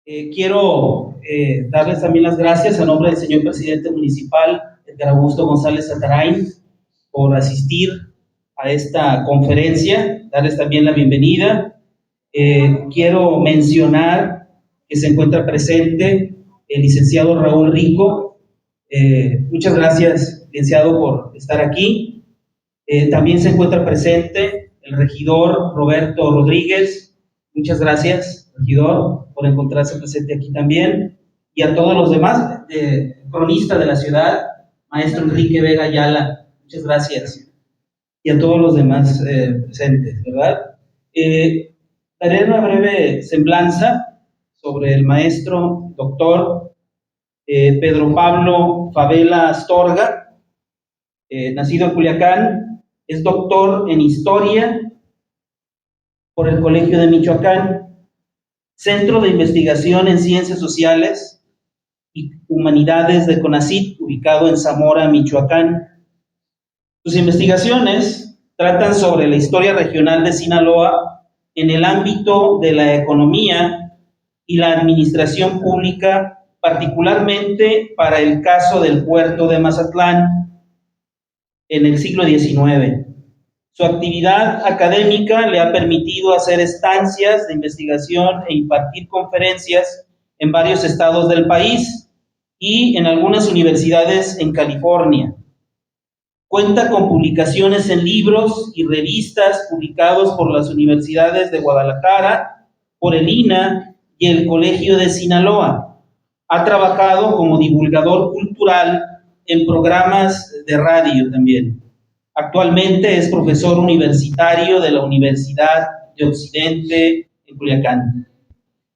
Quiero darles también las gracias a nombre del señor presidente municipal, Edgar Augusto González Atarain, por asistir a esta conferencia, darles también la bienvenida. Quiero mencionar que se encuentra presente el licenciado Raúl Rico. Muchas gracias, licenciado, por estar aquí. También se encuentra presente el regidor Roberto Rodríguez. Muchas gracias, regidor, por encontrarse presente aquí también. Y a todos los demás, cronista de la ciudad, maestro Enrique Vega Ayala. Muchas gracias. Y a todos los demás presentes, ¿verdad? Daré una breve semblanza sobre el maestro doctor Pedro Pablo Favela Astorga, nacido en Culiacán. Es doctor en Historia por el Colegio de Michoacán, Centro de Investigación en Ciencias Sociales y Humanidades de CONACYT, ubicado en Zamora, Michoacán. Sus investigaciones tratan sobre la historia regional de Sinaloa en el ámbito de la economía y la administración pública, particularmente para el caso del puerto de Mazatlán en el siglo XIX. Su actividad académica le ha permitido hacer estancias de investigación e impartir conferencias en varios estados del país y en algunas universidades en California. Cuenta con publicaciones en libros y revistas publicados por las universidades de Guadalajara, por el INA y el Colegio de Sinaloa. Ha trabajado como divulgador cultural en programas de radio también. Actualmente es profesor universitario de la Universidad de Occidente en Culiacán.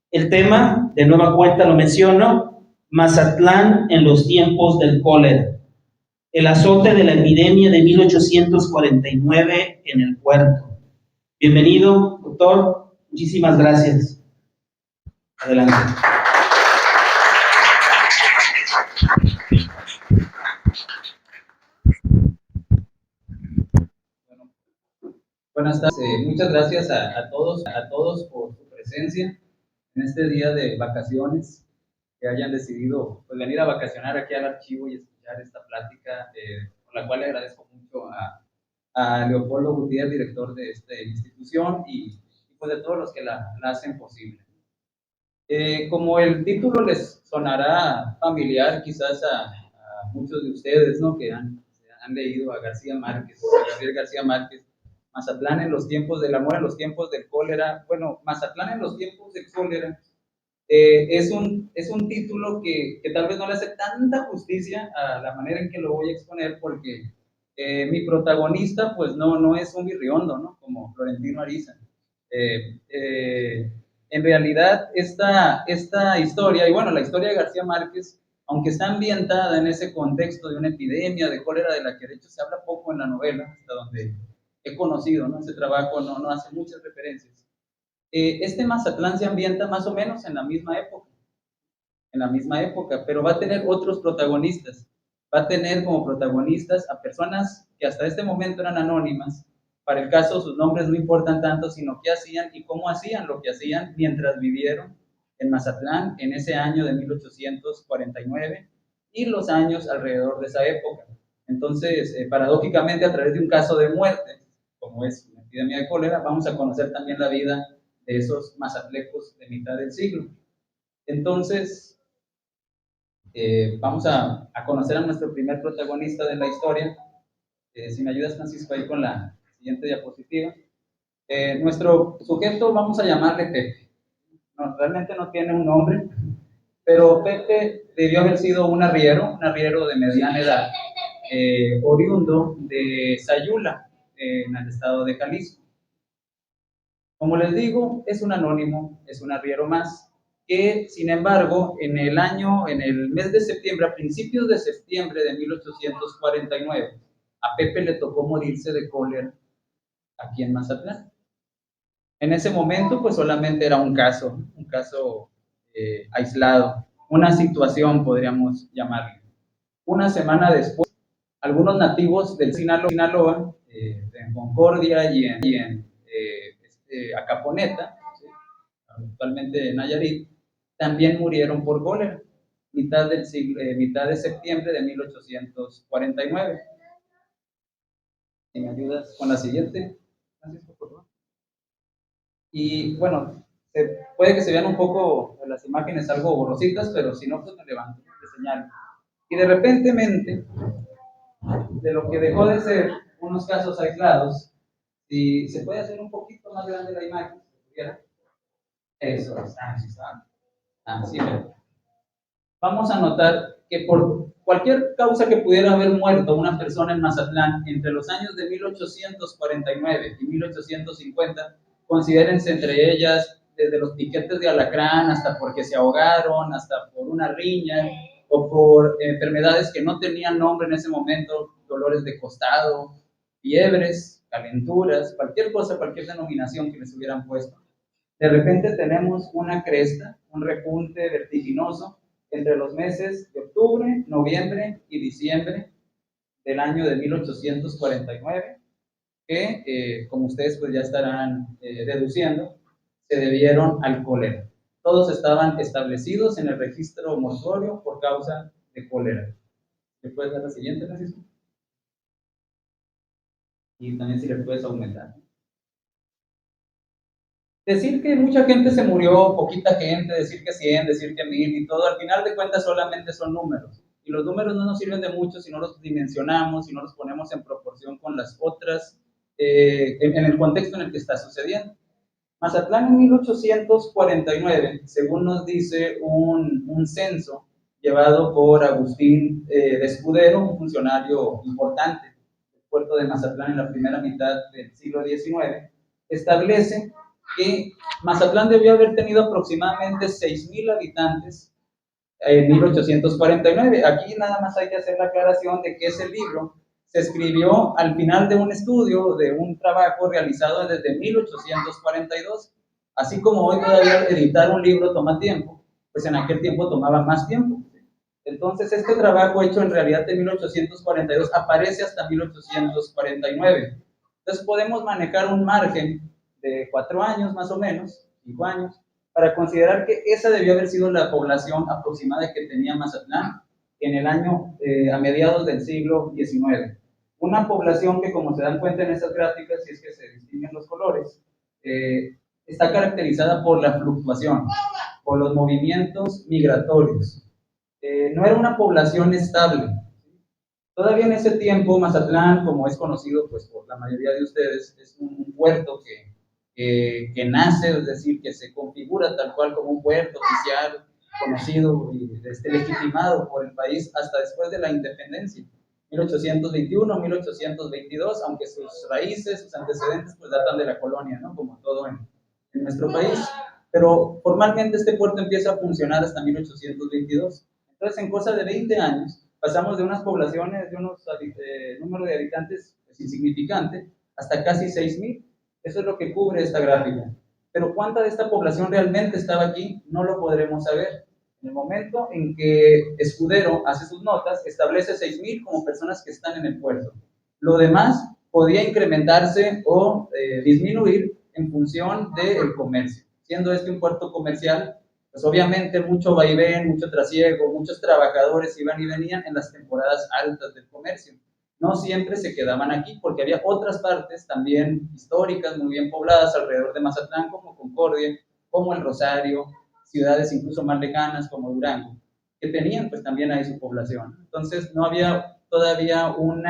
El tema, de nueva cuenta lo menciono, Mazatlán en los tiempos del cólera. El azote de la epidemia de 1849 en el puerto. Bienvenido, doctor. Muchísimas gracias. Adelante. Buenas tardes, muchas gracias a todos por su presencia en este día de vacaciones, que hayan decidido pues, venir a vacacionar aquí al archivo y escuchar esta plática, por la cual le agradezco mucho a Leopoldo Gutiérrez, director de esta institución, y pues de todos los que la hacen posible. Como el título les sonará familiar quizás a muchos de ustedes, ¿no? Que han leído a García Márquez, a Gabriel García Márquez, Mazatlán en los tiempos del amor, en los tiempos del cólera. Bueno, Mazatlán en los tiempos del cólera es un título que tal vez no le hace tanta justicia a la manera en que lo voy a exponer, porque mi protagonista pues no es un virriondo, ¿no? Como Florentino Ariza. En realidad esta historia, y bueno, la historia de García Márquez, aunque está ambientada en ese contexto de una epidemia de cólera de la que de hecho se habla poco en la novela, hasta donde he conocido, ¿no? Ese trabajo no hace muchas referencias. Este Mazatlán se ambienta más o menos en la misma época, pero va a tener otros protagonistas. Va a tener como protagonistas a personas que hasta este momento eran anónimas. Para el caso, sus nombres no importan tanto, sino qué hacían y cómo hacían lo que hacían mientras vivieron en Mazatlán en ese año de 1849 y los años alrededor de esa época. Entonces, paradójicamente, a través de un caso de muerte, como es una epidemia de cólera, vamos a conocer también la vida de esos mazatlecos de mitad del siglo. Entonces, vamos a conocer a nuestro primer protagonista de la historia. Si me ayudas, Francisco, ahí con la siguiente diapositiva. Nuestro sujeto vamos a llamarle Pepe. No, realmente no tiene un nombre, pero Pepe debió haber sido un arriero de mediana edad, oriundo de Sayula, en el estado de Jalisco. Como les digo, es un anónimo, es un arriero más, que sin embargo, en el mes de septiembre, a principios de septiembre de 1849, a Pepe le tocó morirse de cólera aquí en Mazatlán. En ese momento, pues solamente era un caso aislado, una situación, podríamos llamarle. Una semana después, algunos nativos del Sinaloa, en Concordia y en Acaponeta, ¿sí? Actualmente en Nayarit, también murieron por cólera, mitad de septiembre de 1849. Si me ayudas con la siguiente, Francisco, por favor. Y bueno, puede que se vean un poco las imágenes algo borrositas, pero si no, pues me levanto, de señal. Y de repentemente, de lo que dejó de ser unos casos aislados, si se puede hacer un poquito más grande la imagen, si pudiera. Eso es, así está. Así es. Vamos a notar que por cualquier causa que pudiera haber muerto una persona en Mazatlán entre los años de 1849 y 1850, considérense entre ellas desde los piquetes de alacrán hasta porque se ahogaron, hasta por una riña o por enfermedades que no tenían nombre en ese momento, dolores de costado, fiebres, calenturas, cualquier cosa, cualquier denominación que les hubieran puesto. De repente tenemos una cresta, un repunte vertiginoso entre los meses de octubre, noviembre y diciembre del año de 1849, que como ustedes pues ya estarán deduciendo, se debieron al cólera. Todos estaban establecidos en el registro mortuorio por causa de cólera. ¿Le puedes dar la siguiente, Francisco? Y también si le puedes aumentar. Decir que mucha gente se murió, poquita gente, decir que 100, decir que 1000 y todo, al final de cuentas solamente son números. Y los números no nos sirven de mucho si no los dimensionamos, si no los ponemos en proporción con las otras, en el contexto en el que está sucediendo. Mazatlán en 1849, según nos dice un censo llevado por Agustín de Escudero, un funcionario importante del puerto de Mazatlán en la primera mitad del siglo XIX, establece que Mazatlán debió haber tenido aproximadamente 6,000 habitantes en 1849. Aquí nada más hay que hacer la aclaración de que ese libro se escribió al final de un estudio, de un trabajo realizado desde 1842. Así como hoy todavía editar un libro toma tiempo, pues en aquel tiempo tomaba más tiempo. Entonces este trabajo hecho en realidad de 1842 aparece hasta 1849. Entonces podemos manejar un margen de 4 años más o menos, 5 años, para considerar que esa debió haber sido la población aproximada que tenía Mazatlán en el año, a mediados del siglo XIX. Una población que, como se dan cuenta en esas gráficas, si es que se distinguen los colores, está caracterizada por la fluctuación, por los movimientos migratorios. No era una población estable. Todavía en ese tiempo, Mazatlán, como es conocido pues, por la mayoría de ustedes, es un puerto que nace, es decir, que se configura tal cual como un puerto oficial, conocido y legitimado por el país hasta después de la independencia, 1821, 1822, aunque sus raíces, sus antecedentes, pues datan de la colonia, ¿no? Como todo en nuestro país. Pero formalmente este puerto empieza a funcionar hasta 1822. Entonces, en cosa de 20 años, pasamos de unas poblaciones, de unos número de habitantes pues, insignificante, hasta casi 6,000. Eso es lo que cubre esta gráfica. Pero cuánta de esta población realmente estaba aquí, no lo podremos saber. En el momento en que Escudero hace sus notas, establece 6,000 como personas que están en el puerto. Lo demás podía incrementarse o disminuir en función del comercio. Siendo este un puerto comercial, pues obviamente mucho vaivén, mucho trasiego, muchos trabajadores iban y venían en las temporadas altas del comercio. No siempre se quedaban aquí, porque había otras partes también históricas, muy bien pobladas alrededor de Mazatlán, como Concordia, como El Rosario, ciudades incluso más lejanas como Durango, que tenían pues también ahí su población. Entonces no había todavía un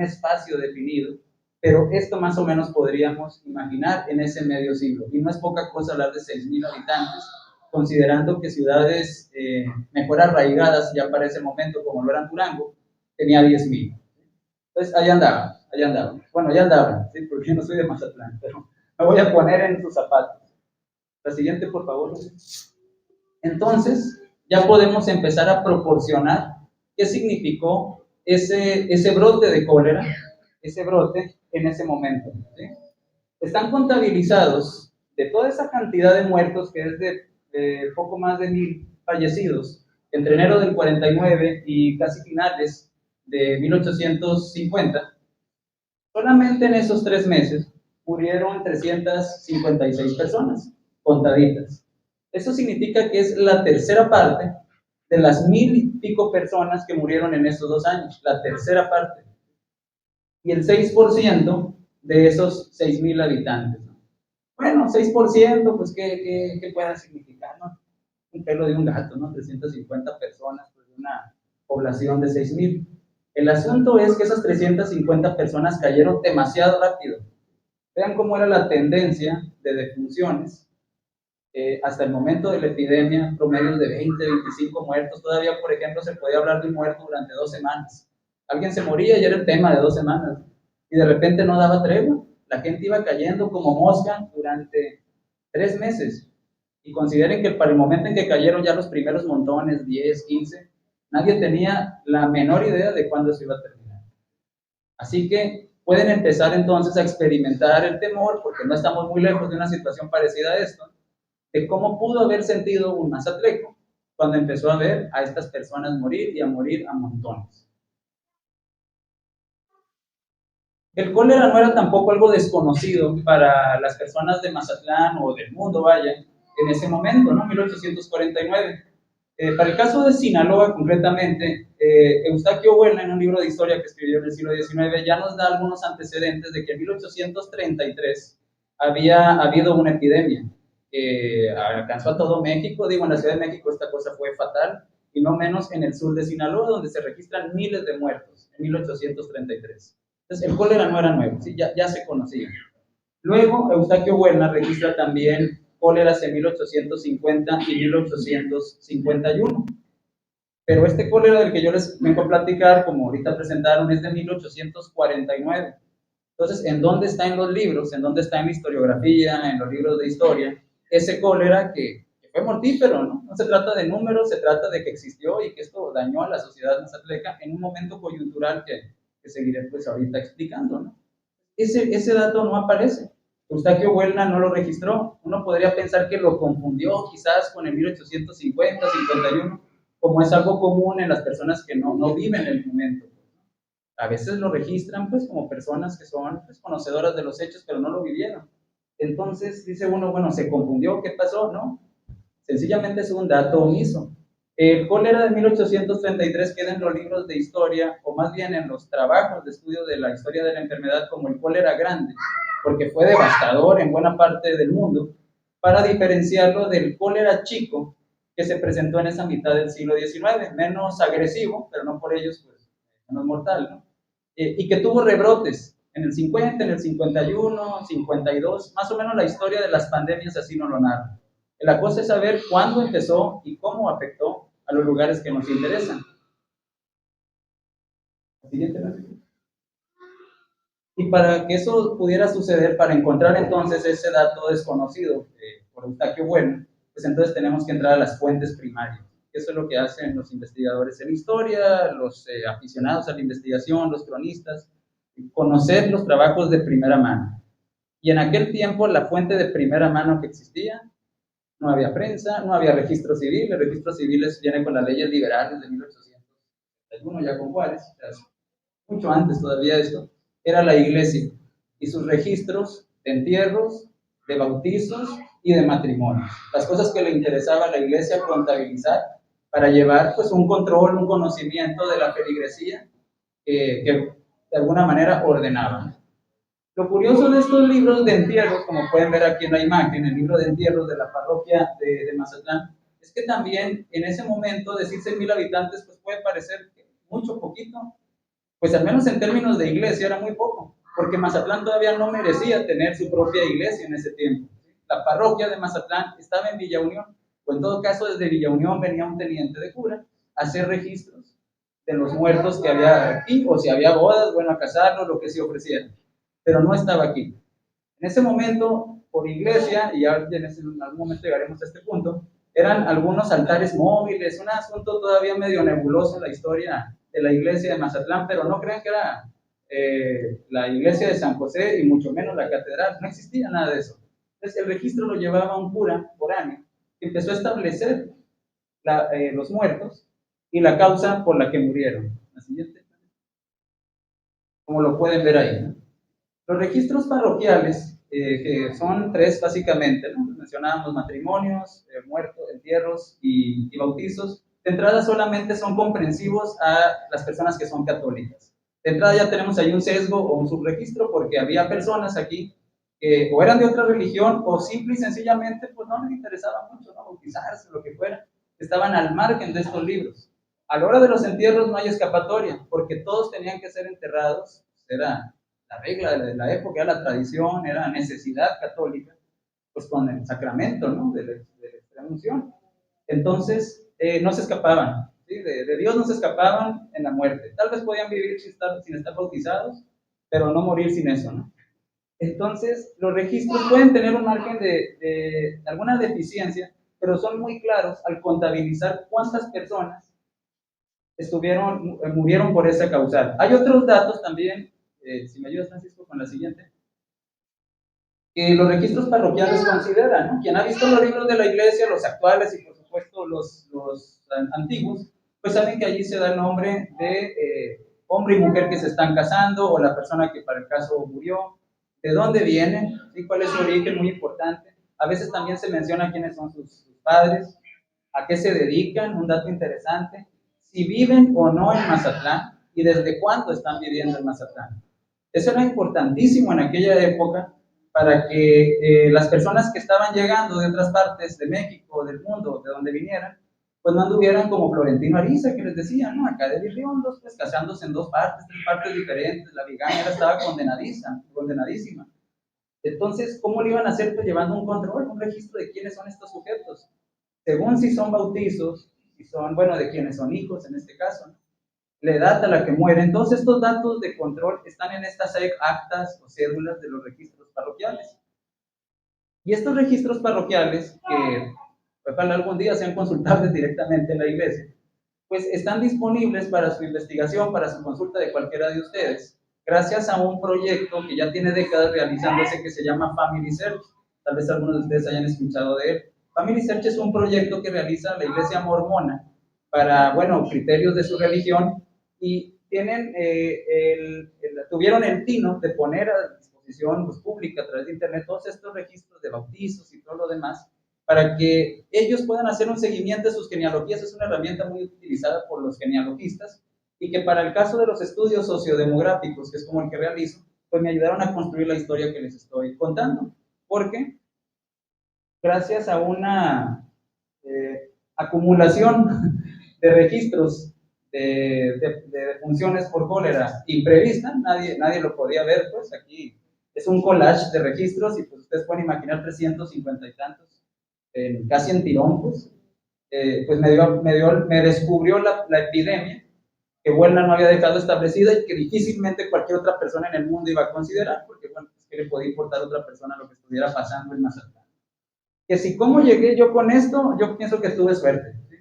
espacio definido, pero esto más o menos podríamos imaginar en ese medio siglo. Y no es poca cosa hablar de 6,000 habitantes, considerando que ciudades mejor arraigadas ya para ese momento, como lo eran Durango, tenía 10,000. Entonces, allá andaban. Bueno, ya andaban, ¿sí? Porque yo no soy de Mazatlán, pero me voy a poner en sus zapatos. La siguiente, por favor. Entonces, ya podemos empezar a proporcionar qué significó ese brote de cólera, ese brote en ese momento, ¿sí? Están contabilizados de toda esa cantidad de muertos, que es de poco más de 1,000 fallecidos, entre enero del 49 y casi finales de 1850, solamente en esos 3 meses murieron 356 personas, contaditas. Eso significa que es la tercera parte de las 1000 y pico personas que murieron en estos 2 años, la tercera parte. Y el 6% de esos 6000 habitantes. ¿No? Bueno, 6%, pues, ¿qué pueda significar? ¿No? Un pelo de un gato, ¿no? 350 personas, pues, de una población de 6000. El asunto es que esas 350 personas cayeron demasiado rápido. Vean cómo era la tendencia de defunciones. Hasta el momento de la epidemia, promedios de 20, 25 muertos. Todavía, por ejemplo, se podía hablar de un muerto durante 2 semanas. Alguien se moría y era el tema de 2 semanas. Y de repente no daba tregua. La gente iba cayendo como mosca durante 3 meses. Y consideren que para el momento en que cayeron ya los primeros montones, 10, 15, nadie tenía la menor idea de cuándo se iba a terminar. Así que pueden empezar entonces a experimentar el temor, porque no estamos muy lejos de una situación parecida a esto, de cómo pudo haber sentido un mazatleco cuando empezó a ver a estas personas morir y a morir a montones. El cólera no era tampoco algo desconocido para las personas de Mazatlán o del mundo, vaya, en ese momento, ¿no? 1849. Para el caso de Sinaloa, concretamente, Eustaquio Buelna, en un libro de historia que escribió en el siglo XIX, ya nos da algunos antecedentes de que en 1833 había habido una epidemia que alcanzó a todo México. Digo, en la Ciudad de México esta cosa fue fatal, y no menos en el sur de Sinaloa, donde se registran miles de muertos en 1833. Entonces, el cólera no era nuevo, ¿sí? ya se conocía. Luego, Eustaquio Buelna registra también cóleras en 1850 y 1851. Pero este cólera del que yo les vengo a platicar, como ahorita presentaron, es de 1849. Entonces, ¿en dónde está en los libros? ¿En dónde está en la historiografía, en los libros de historia, ese cólera que fue mortífero, ¿no? No se trata de números, se trata de que existió y que esto dañó a la sociedad mazatleca en un momento coyuntural que seguiré pues ahorita explicando, ¿no? Ese dato no aparece. Eustaquio Buelna no lo registró. Uno podría pensar que lo confundió quizás con el 1850, 51, como es algo común en las personas que no viven el momento. A veces lo registran pues como personas que son pues, conocedoras de los hechos, pero no lo vivieron. Entonces dice uno, bueno, ¿se confundió? ¿Qué pasó? No, sencillamente es un dato omiso. El cólera de 1833 queda en los libros de historia, o más bien en los trabajos de estudio de la historia de la enfermedad, como el cólera grande, porque fue devastador en buena parte del mundo, para diferenciarlo del cólera chico que se presentó en esa mitad del siglo XIX, menos agresivo, pero no por ellos pues, menos mortal, ¿no? Y que tuvo rebrotes en el 50, en el 51, 52, más o menos la historia de las pandemias así nos lo narra. La cosa es saber cuándo empezó y cómo afectó a los lugares que nos interesan. Siguiente. Y para que eso pudiera suceder, para encontrar entonces ese dato desconocido por Eustaquio Bueno, pues entonces tenemos que entrar a las fuentes primarias. Eso es lo que hacen los investigadores en historia, los aficionados a la investigación, los cronistas, conocer los trabajos de primera mano. Y en aquel tiempo la fuente de primera mano que existía, no había prensa, no había registro civil. El registro civil viene con las leyes liberales de 1861, ya con Juárez, mucho antes todavía de esto, era la iglesia y sus registros de entierros, de bautizos y de matrimonios. Las cosas que le interesaba a la iglesia contabilizar para llevar pues un control, un conocimiento de la feligresía que de alguna manera ordenaban. Lo curioso de estos libros de entierros, como pueden ver aquí en la imagen, el libro de entierros de la parroquia de Mazatlán, es que también en ese momento decir 6,000 habitantes pues puede parecer mucho, poquito, pues al menos en términos de iglesia era muy poco, porque Mazatlán todavía no merecía tener su propia iglesia en ese tiempo. La parroquia de Mazatlán estaba en Villa Unión, o en todo caso desde Villa Unión venía un teniente de cura a hacer registros de los muertos que había aquí, o si había bodas, bueno, a casarlos, lo que se ofreciera, pero no estaba aquí. En ese momento, por iglesia, y ya en algún momento llegaremos a este punto, eran algunos altares móviles, un asunto todavía medio nebuloso en la historia de la iglesia de Mazatlán, pero no crean que era la iglesia de San José y mucho menos la catedral, no existía nada de eso. Entonces el registro lo llevaba un cura foráneo que empezó a establecer los muertos y la causa por la que murieron. La siguiente, como lo pueden ver ahí, ¿no? Los registros parroquiales que son tres básicamente, ¿no? Mencionábamos matrimonios, muertos, entierros y bautizos. De entrada solamente son comprensivos a las personas que son católicas. De entrada ya tenemos ahí un sesgo o un subregistro porque había personas aquí que o eran de otra religión o simple y sencillamente pues no les interesaba mucho, ¿no? Bautizarse, lo que fuera. Estaban al margen de estos libros. A la hora de los entierros no hay escapatoria porque todos tenían que ser enterrados. Era la regla de la época, era la tradición, era la necesidad católica, pues con el sacramento, ¿no? De la extrema unción. Entonces, no se escapaban, ¿sí? De Dios no se escapaban en la muerte. Tal vez podían vivir sin estar bautizados, pero no morir sin eso, ¿no? Entonces, los registros pueden tener un margen de alguna deficiencia, pero son muy claros al contabilizar cuántas personas murieron por esa causal. Hay otros datos también, si me ayudas, Francisco, con la siguiente, que los registros parroquiales consideran, ¿no? Quien ha visto los libros de la iglesia, los actuales y por supuesto los antiguos, pues saben que allí se da el nombre de hombre y mujer que se están casando o la persona que para el caso murió, de dónde vienen, ¿sí? Cuál es su origen, muy importante. A veces también se menciona quiénes son sus padres, a qué se dedican, un dato interesante, si viven o no en Mazatlán y desde cuándo están viviendo en Mazatlán. Eso era importantísimo en aquella época para que las personas que estaban llegando de otras partes de México, del mundo, de donde vinieran, pues no anduvieran como Florentino Ariza, que les decía, ¿no? Acá de Virriondos, pues casándose en dos partes, tres partes diferentes, la bigamia estaba condenadísima. Entonces, ¿cómo lo iban a hacer? Pues llevando un control, un registro de quiénes son estos sujetos. Según si son bautizos, si son, bueno, de quienes son hijos en este caso, ¿no? La edad a la que mueren. Todos estos datos de control están en estas actas o cédulas de los registros parroquiales. Y estos registros parroquiales, que ojalá algún día sean consultables directamente en la iglesia, pues están disponibles para su investigación, para su consulta de cualquiera de ustedes, gracias a un proyecto que ya tiene décadas realizándose que se llama Family Search. Tal vez algunos de ustedes hayan escuchado de él. Family Search es un proyecto que realiza la iglesia mormona para, bueno, criterios de su religión y tienen, tuvieron el tino de poner a disposición pues, pública a través de internet todos estos registros de bautizos y todo lo demás para que ellos puedan hacer un seguimiento de sus genealogías. Es una herramienta muy utilizada por los genealogistas y que para el caso de los estudios sociodemográficos, que es como el que realizo, pues me ayudaron a construir la historia que les estoy contando. Porque gracias a una acumulación de registros de funciones por cólera imprevista, nadie lo podía ver, pues aquí es un collage de registros y pues ustedes pueden imaginar 350 y tantos, casi en tirón, pues me descubrió la epidemia que Huelna no había dejado establecida y que difícilmente cualquier otra persona en el mundo iba a considerar, porque bueno, pues que le podía importar a otra persona lo que estuviera pasando en Mazatlán. Que si cómo llegué yo con esto, yo pienso que tuve suerte, ¿sí?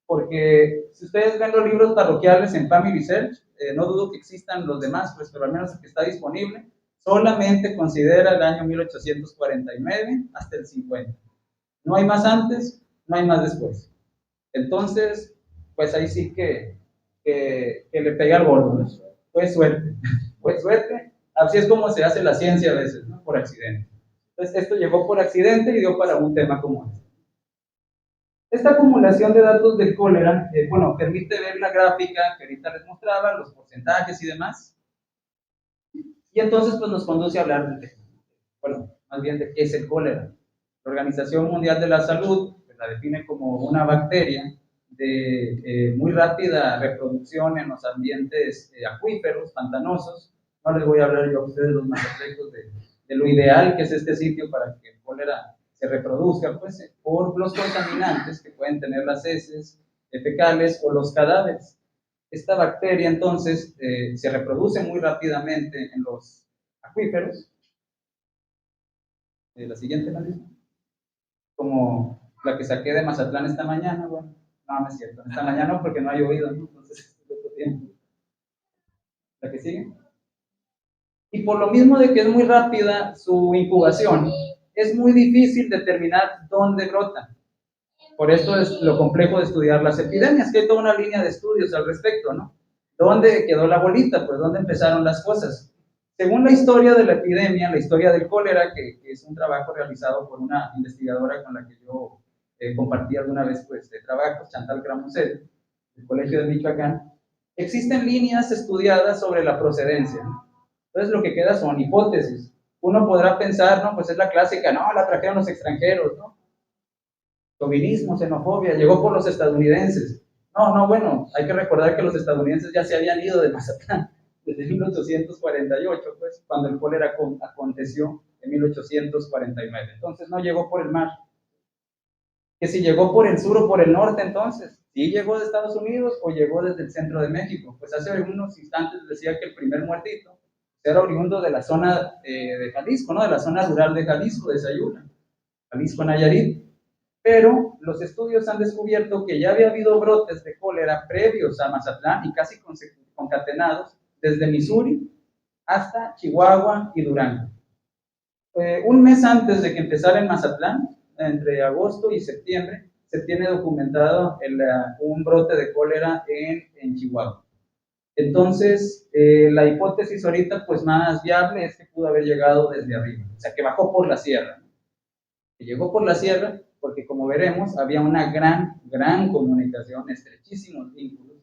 Porque si ustedes ven los libros parroquiales en Family Search, no dudo que existan los demás, pues, pero al menos el que está disponible, solamente considera el año 1849 hasta el 50. No hay más antes, no hay más después. Entonces, pues ahí sí que le pegué al gordo, ¿no? Fue suerte, fue suerte. Así es como se hace la ciencia a veces, ¿no? Por accidente. Entonces, esto llegó por accidente y dio para un tema como este. Esta acumulación de datos del cólera, bueno, permite ver la gráfica que ahorita les mostraba, los porcentajes y demás. Y entonces, pues nos conduce a hablar bueno, más bien de qué es el cólera. La Organización Mundial de la Salud pues, la define como una bacteria de muy rápida reproducción en los ambientes acuíferos, pantanosos. No les voy a hablar yo a ustedes los más aspectos de lo ideal que es este sitio para que el cólera se reproduzca, pues, por los contaminantes que pueden tener las heces fecales o los cadáveres. Esta bacteria entonces se reproduce muy rápidamente en los acuíferos. La siguiente, Marisa. Como la que saqué de Mazatlán esta mañana, bueno, no es cierto, esta mañana porque no ha llovido, ¿no? Entonces, otro tiempo. La que sigue. Y por lo mismo de que es muy rápida su incubación, es muy difícil determinar dónde brota. Por esto es lo complejo de estudiar las epidemias, que hay toda una línea de estudios al respecto, ¿no? ¿Dónde quedó la bolita? Pues, ¿dónde empezaron las cosas? Según la historia de la epidemia, la historia del cólera, que es un trabajo realizado por una investigadora con la que yo compartí alguna vez pues, de trabajo, Chantal Cramuset, del Colegio de Michoacán, existen líneas estudiadas sobre la procedencia, ¿no? Entonces lo que queda son hipótesis. Uno podrá pensar, no, pues es la clásica, no, la trajeron los extranjeros, ¿no? Chauvinismo, xenofobia, llegó por los estadounidenses. No, bueno, hay que recordar que los estadounidenses ya se habían ido de Mazatlán desde 1848, pues, cuando el cólera aconteció en 1849. Entonces no llegó por el mar. Que si llegó por el sur o por el norte, entonces, ¿sí llegó de Estados Unidos o llegó desde el centro de México? Pues hace unos instantes decía que el primer muertito era oriundo de la zona de Jalisco, ¿no? De la zona rural de Jalisco, de Sayula, Jalisco, Nayarit. Pero los estudios han descubierto que ya había habido brotes de cólera previos a Mazatlán y casi concatenados desde Missouri hasta Chihuahua y Durango. Un mes antes de que empezara en Mazatlán, entre agosto y septiembre, se tiene documentado un brote de cólera en Chihuahua. Entonces, la hipótesis ahorita pues más viable es que pudo haber llegado desde arriba, o sea, que bajó por la sierra. Que llegó por la sierra porque, como veremos, había una gran comunicación, estrechísimos vínculos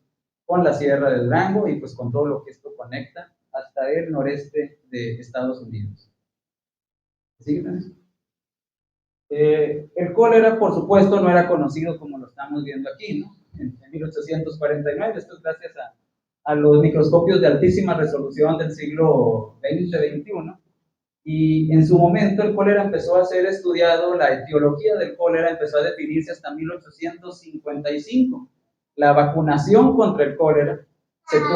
con la sierra de Durango y pues con todo lo que esto conecta hasta el noreste de Estados Unidos. ¿Sí? El cólera, por supuesto, no era conocido como lo estamos viendo aquí, ¿no? En 1849, esto es gracias a los microscopios de altísima resolución del siglo XX-XXI, y en su momento el cólera empezó a ser estudiado, la etiología del cólera empezó a definirse hasta 1855. La vacunación contra el cólera,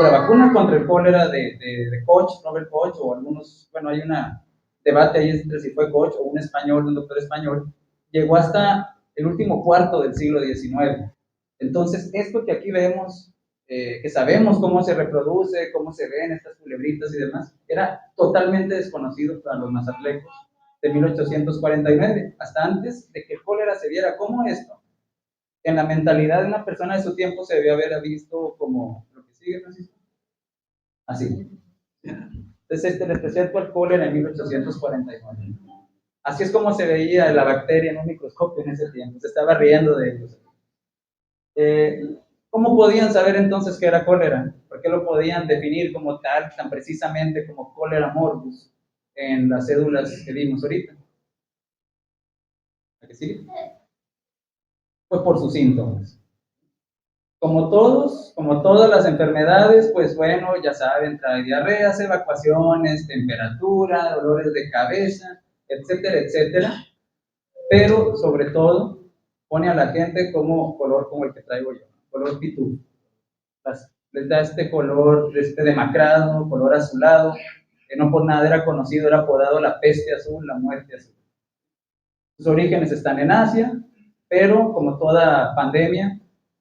la vacuna contra el cólera de Koch, Robert Koch, o algunos, bueno, hay un debate ahí entre si fue Koch o un español, un doctor español, llegó hasta el último cuarto del siglo XIX. Entonces, esto que aquí vemos, que sabemos cómo se reproduce, cómo se ven estas culebritas y demás, era totalmente desconocido para los mazatlecos de 1849, hasta antes de que el cólera se viera como esto. En la mentalidad de una persona de su tiempo se debió haber visto como lo que sigue, Francisco. Así. Entonces, les presento el cólera en 1849. Así es como se veía la bacteria en un microscopio en ese tiempo. Se estaba riendo de ellos. ¿Cómo podían saber entonces que era cólera? ¿Por qué lo podían definir como tal, tan precisamente como cólera morbus en las cédulas que vimos ahorita? ¿A qué sigue? Pues por sus síntomas. Como todas las enfermedades, pues bueno, ya saben, trae diarreas, evacuaciones, temperatura, dolores de cabeza, etcétera, etcétera. Pero sobre todo pone a la gente como color como el que traigo yo, color pitú. Les da este color demacrado, color azulado, que no por nada era conocido, era apodado la peste azul, la muerte azul. Sus orígenes están en Asia, pero como toda pandemia,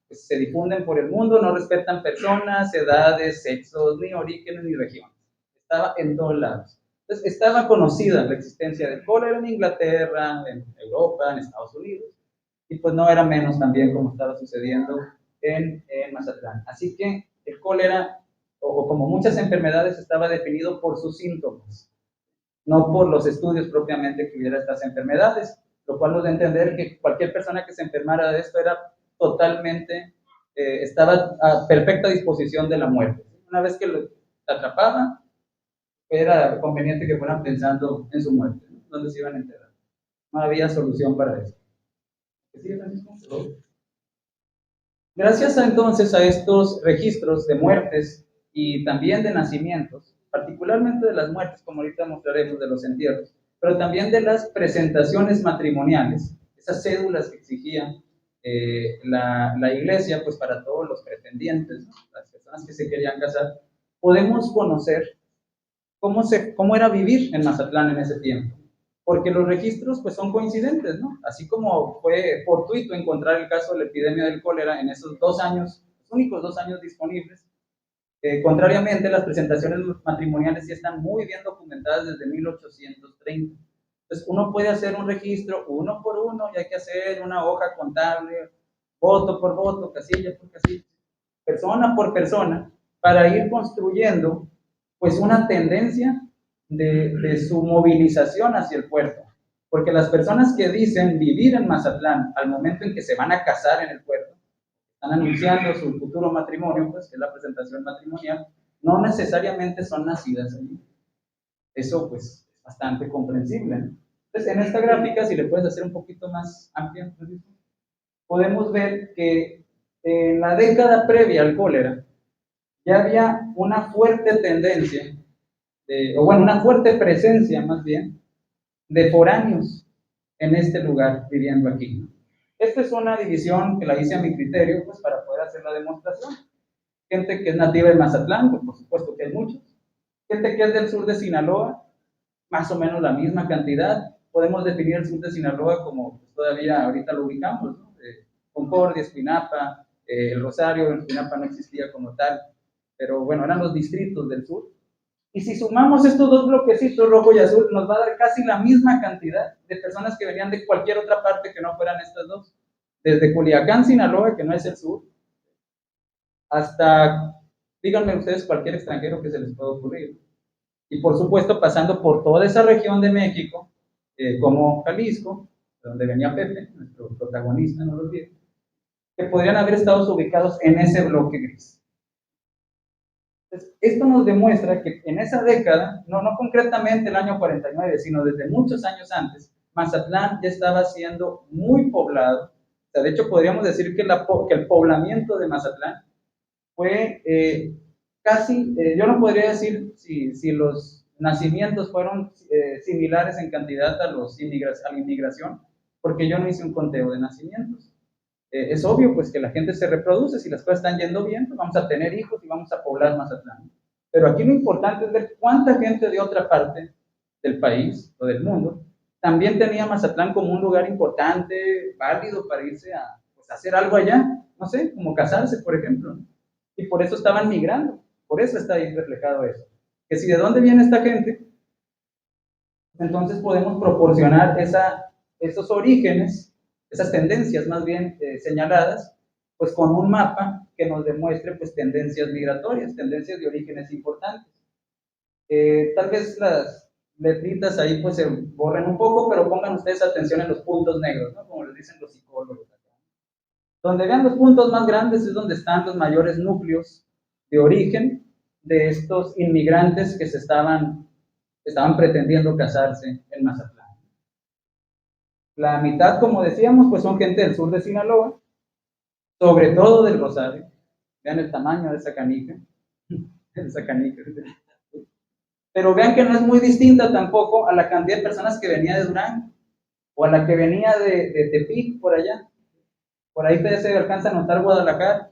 pues, se difunden por el mundo, no respetan personas, edades, sexos, ni orígenes, ni regiones. Estaba en todos lados. Entonces, estaba conocida la existencia del cólera en Inglaterra, en Europa, en Estados Unidos, y pues no era menos también como estaba sucediendo en Mazatlán. Así que el cólera, o como muchas enfermedades, estaba definido por sus síntomas, no por los estudios propiamente que hubiera estas enfermedades, lo cual nos da a entender que cualquier persona que se enfermara de esto era totalmente, estaba a perfecta disposición de la muerte. Una vez que lo atrapaban, era conveniente que fueran pensando en su muerte, ¿no? Dónde se iban a enterrar. No había solución para eso. ¿Sí, Francisco? Gracias entonces a estos registros de muertes y también de nacimientos, particularmente de las muertes, como ahorita mostraremos, de los entierros, pero también de las presentaciones matrimoniales, esas cédulas que exigía la iglesia pues para todos los pretendientes, ¿no? Las personas que se querían casar, podemos conocer cómo era vivir en Mazatlán en ese tiempo. Porque los registros pues son coincidentes, ¿no? Así como fue fortuito encontrar el caso de la epidemia del cólera en esos 2 años, los únicos 2 años disponibles, contrariamente las presentaciones matrimoniales sí están muy bien documentadas desde 1830. Entonces uno puede hacer un registro uno por uno y hay que hacer una hoja contable, voto por voto, casilla por casilla, persona por persona, para ir construyendo pues una tendencia de su movilización hacia el puerto. Porque las personas que dicen vivir en Mazatlán al momento en que se van a casar en el puerto, están anunciando su futuro matrimonio, pues que es la presentación matrimonial, no necesariamente son nacidas allí. Eso pues es bastante comprensible, ¿no? Entonces, en esta gráfica, si le puedes hacer un poquito más amplia, podemos ver que en la década previa al cólera ya había una fuerte tendencia, o bueno, una fuerte presencia más bien, de foráneos en este lugar, viviendo aquí, ¿no? Esta es una división que la hice a mi criterio, pues para poder hacer la demostración. Gente que es nativa de Mazatlán, pues por supuesto que hay muchos. Gente que es del sur de Sinaloa, más o menos la misma cantidad. Podemos definir el sur de Sinaloa como pues, todavía ahorita lo ubicamos, ¿no? Concordia, Escuinapa, el Rosario, Escuinapa no existía como tal, pero bueno, eran los distritos del sur. Y si sumamos estos dos bloquecitos, rojo y azul, nos va a dar casi la misma cantidad de personas que venían de cualquier otra parte que no fueran estas dos. Desde Culiacán, Sinaloa, que no es el sur, hasta, díganme ustedes, cualquier extranjero que se les pueda ocurrir. Y por supuesto, pasando por toda esa región de México, como Jalisco, donde venía Pepe, nuestro protagonista, no lo olviden, que podrían haber estado ubicados en ese bloque gris. Entonces, esto nos demuestra que en esa década, no concretamente el año 49, sino desde muchos años antes, Mazatlán ya estaba siendo muy poblado. O sea, de hecho, podríamos decir que el poblamiento de Mazatlán fue casi, yo no podría decir si los nacimientos fueron similares en cantidad a la inmigración, porque yo no hice un conteo de nacimientos. Es obvio pues que la gente se reproduce, si las cosas están yendo bien, pues vamos a tener hijos y vamos a poblar Mazatlán. Pero aquí lo importante es ver cuánta gente de otra parte del país o del mundo también tenía Mazatlán como un lugar importante, válido para irse a pues, hacer algo allá, no sé, como casarse, por ejemplo, ¿no? Y por eso estaban migrando, por eso está ahí reflejado eso. Que si de dónde viene esta gente, entonces podemos proporcionar esos orígenes, esas tendencias más bien señaladas, pues con un mapa que nos demuestre pues tendencias migratorias, tendencias de orígenes importantes. Tal vez las letritas ahí pues se borren un poco, pero pongan ustedes atención en los puntos negros, ¿no? Como les dicen los psicólogos. Donde vean los puntos más grandes es donde están los mayores núcleos de origen de estos inmigrantes que estaban pretendiendo casarse en Mazatlán. La mitad, como decíamos, pues son gente del sur de Sinaloa, sobre todo del Rosario. Vean el tamaño de esa canica. Pero vean que no es muy distinta tampoco a la cantidad de personas que venía de Durango o a la que venía de Tepic, por allá. Por ahí se alcanza a notar Guadalajara.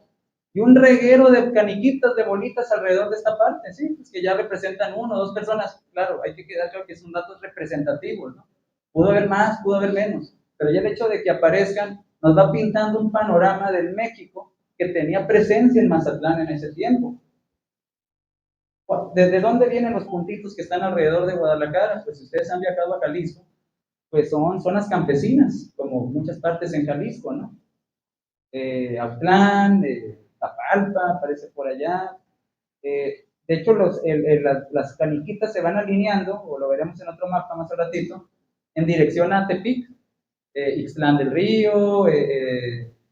Y un reguero de caniquitas, de bolitas alrededor de esta parte, ¿sí? Pues que ya representan 1 o 2 personas. Claro, hay que quedar claro que son datos representativos, ¿no? Pudo haber más, pudo haber menos. Pero ya el hecho de que aparezcan nos va pintando un panorama del México que tenía presencia en Mazatlán en ese tiempo. ¿Desde dónde vienen los puntitos que están alrededor de Guadalajara? Pues si ustedes han viajado a Jalisco, pues son zonas campesinas, como muchas partes en Jalisco, ¿no? Autlán, Tapalpa, aparece por allá. De hecho, las caniquitas se van alineando, o lo veremos en otro mapa más al ratito, en dirección a Tepic, Ixtlán del Río,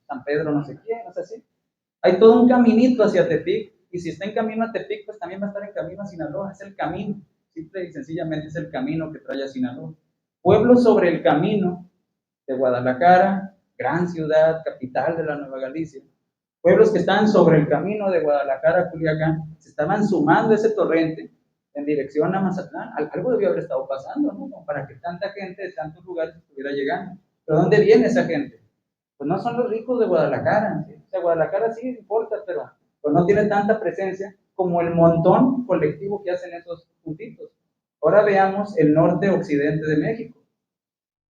San Pedro no sé quién, no sé si. Hay todo un caminito hacia Tepic, y si está en camino a Tepic, pues también va a estar en camino a Sinaloa, es el camino, simple y sencillamente es el camino que trae a Sinaloa. Pueblos sobre el camino de Guadalajara, gran ciudad, capital de la Nueva Galicia. Pueblos que estaban sobre el camino de Guadalajara a Culiacán, se estaban sumando ese torrente en dirección a Mazatlán. Algo debió haber estado pasando, ¿no? Como para que tanta gente de tantos lugares estuviera llegando. ¿Pero dónde viene esa gente? Pues no son los ricos de Guadalajara, ¿sí? O sea, Guadalajara sí importa, pero no tiene tanta presencia como el montón colectivo que hacen esos puntitos. Ahora veamos el norte-occidente de México.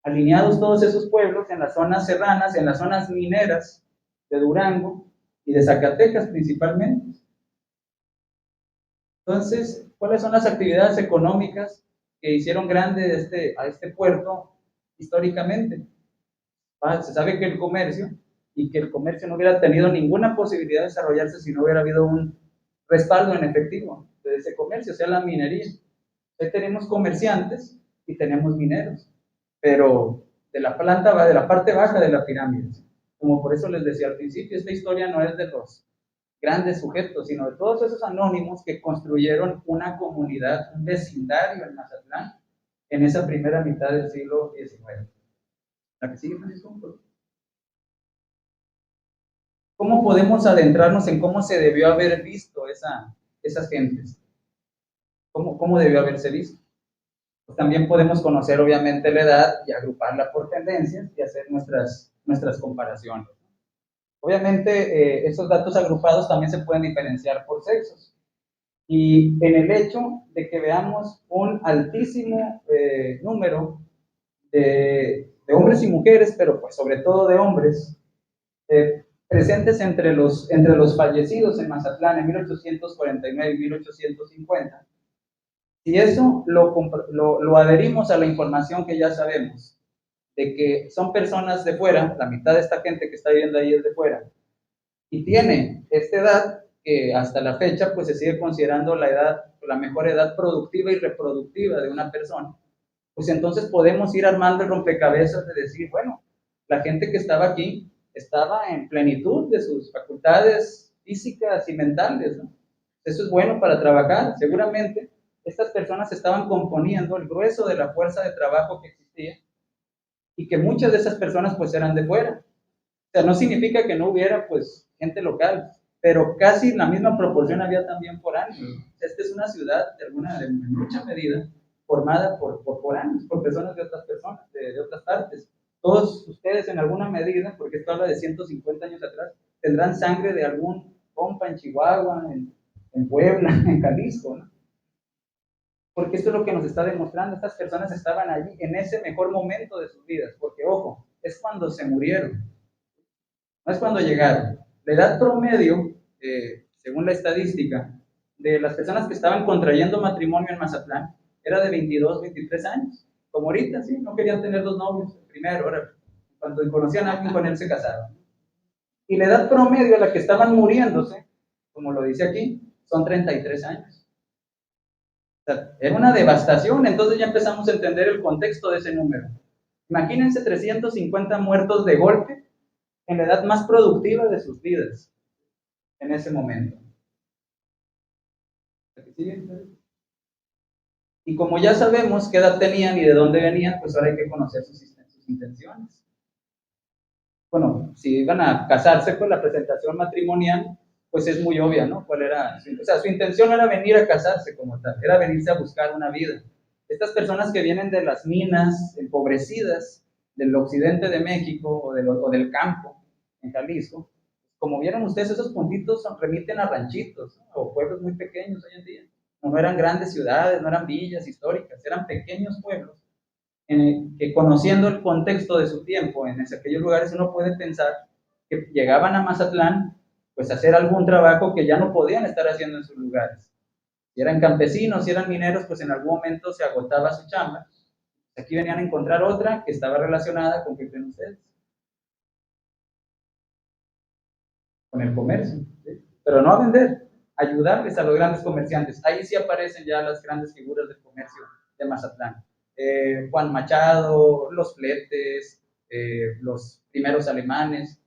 Alineados todos esos pueblos en las zonas serranas, en las zonas mineras de Durango y de Zacatecas principalmente. Entonces, ¿cuáles son las actividades económicas que hicieron grande a este puerto históricamente? Se sabe que el comercio, y que el comercio no hubiera tenido ninguna posibilidad de desarrollarse si no hubiera habido un respaldo en efectivo de ese comercio, o sea, la minería. Hoy tenemos comerciantes y tenemos mineros, pero de la parte baja de la pirámide. Como por eso les decía al principio, esta historia no es de los grandes sujetos, sino de todos esos anónimos que construyeron una comunidad, un vecindario en Mazatlán en esa primera mitad del siglo XIX. La que sigue, Francisco. ¿Cómo podemos adentrarnos en cómo se debió haber visto esas gentes? ¿Cómo debió haberse visto? Pues también podemos conocer obviamente la edad y agruparla por tendencias y hacer nuestras comparaciones. Obviamente esos datos agrupados también se pueden diferenciar por sexos. Y en el hecho de que veamos un altísimo número de hombres y mujeres, pero pues sobre todo de hombres, presentes entre los fallecidos en Mazatlán en 1849 y 1850, si eso lo adherimos a la información que ya sabemos, de que son personas de fuera, la mitad de esta gente que está viviendo ahí es de fuera, y tiene esta edad, que hasta la fecha pues se sigue considerando la mejor edad productiva y reproductiva de una persona, pues entonces podemos ir armando el rompecabezas de decir, bueno, la gente que estaba aquí estaba en plenitud de sus facultades físicas y mentales, ¿no? Eso es bueno para trabajar. Seguramente estas personas estaban componiendo el grueso de la fuerza de trabajo que existía y que muchas de esas personas pues eran de fuera. O sea, no significa que no hubiera pues gente local, pero casi la misma proporción había también foráneos. Esta es una ciudad de mucha medida formada por foráneos, por personas de otras personas, de otras partes. Todos ustedes en alguna medida, porque esto habla de 150 años atrás, tendrán sangre de algún compa en Chihuahua, en Puebla, en Jalisco, ¿no? Porque esto es lo que nos está demostrando. Estas personas estaban allí en ese mejor momento de sus vidas, porque ojo, es cuando se murieron, no es cuando llegaron. La edad promedio, según la estadística, de las personas que estaban contrayendo matrimonio en Mazatlán era de 22, 23 años. Como ahorita, sí, no querían tener dos novios. Primero, ahora, cuando conocían a alguien con él se casaban. Y la edad promedio a la que estaban muriéndose, como lo dice aquí, son 33 años. O sea, era una devastación, entonces ya empezamos a entender el contexto de ese número. Imagínense 350 muertos de golpe en la edad más productiva de sus vidas, en ese momento. Y como ya sabemos qué edad tenían y de dónde venían, pues ahora hay que conocer sus intenciones. Bueno, si iban a casarse, pues la presentación matrimonial, pues es muy obvia, ¿no? ¿Cuál era? O sea, su intención era venir a casarse como tal, era venirse a buscar una vida. Estas personas que vienen de las minas empobrecidas del occidente de México o del campo, en Jalisco, como vieron ustedes, esos puntitos remiten a ranchitos, ¿no? O pueblos muy pequeños hoy en día. No eran grandes ciudades, no eran villas históricas, eran pequeños pueblos que conociendo el contexto de su tiempo en aquellos lugares uno puede pensar que llegaban a Mazatlán pues a hacer algún trabajo que ya no podían estar haciendo en sus lugares. Si eran campesinos, si eran mineros, pues en algún momento se agotaba su chamba. Aquí venían a encontrar otra que estaba relacionada con qué creen ustedes, con el comercio, ¿sí? Pero no a vender, ayudarles a los grandes comerciantes. Ahí sí aparecen ya las grandes figuras del comercio de Mazatlán. Juan Machado, los fletes, los primeros alemanes.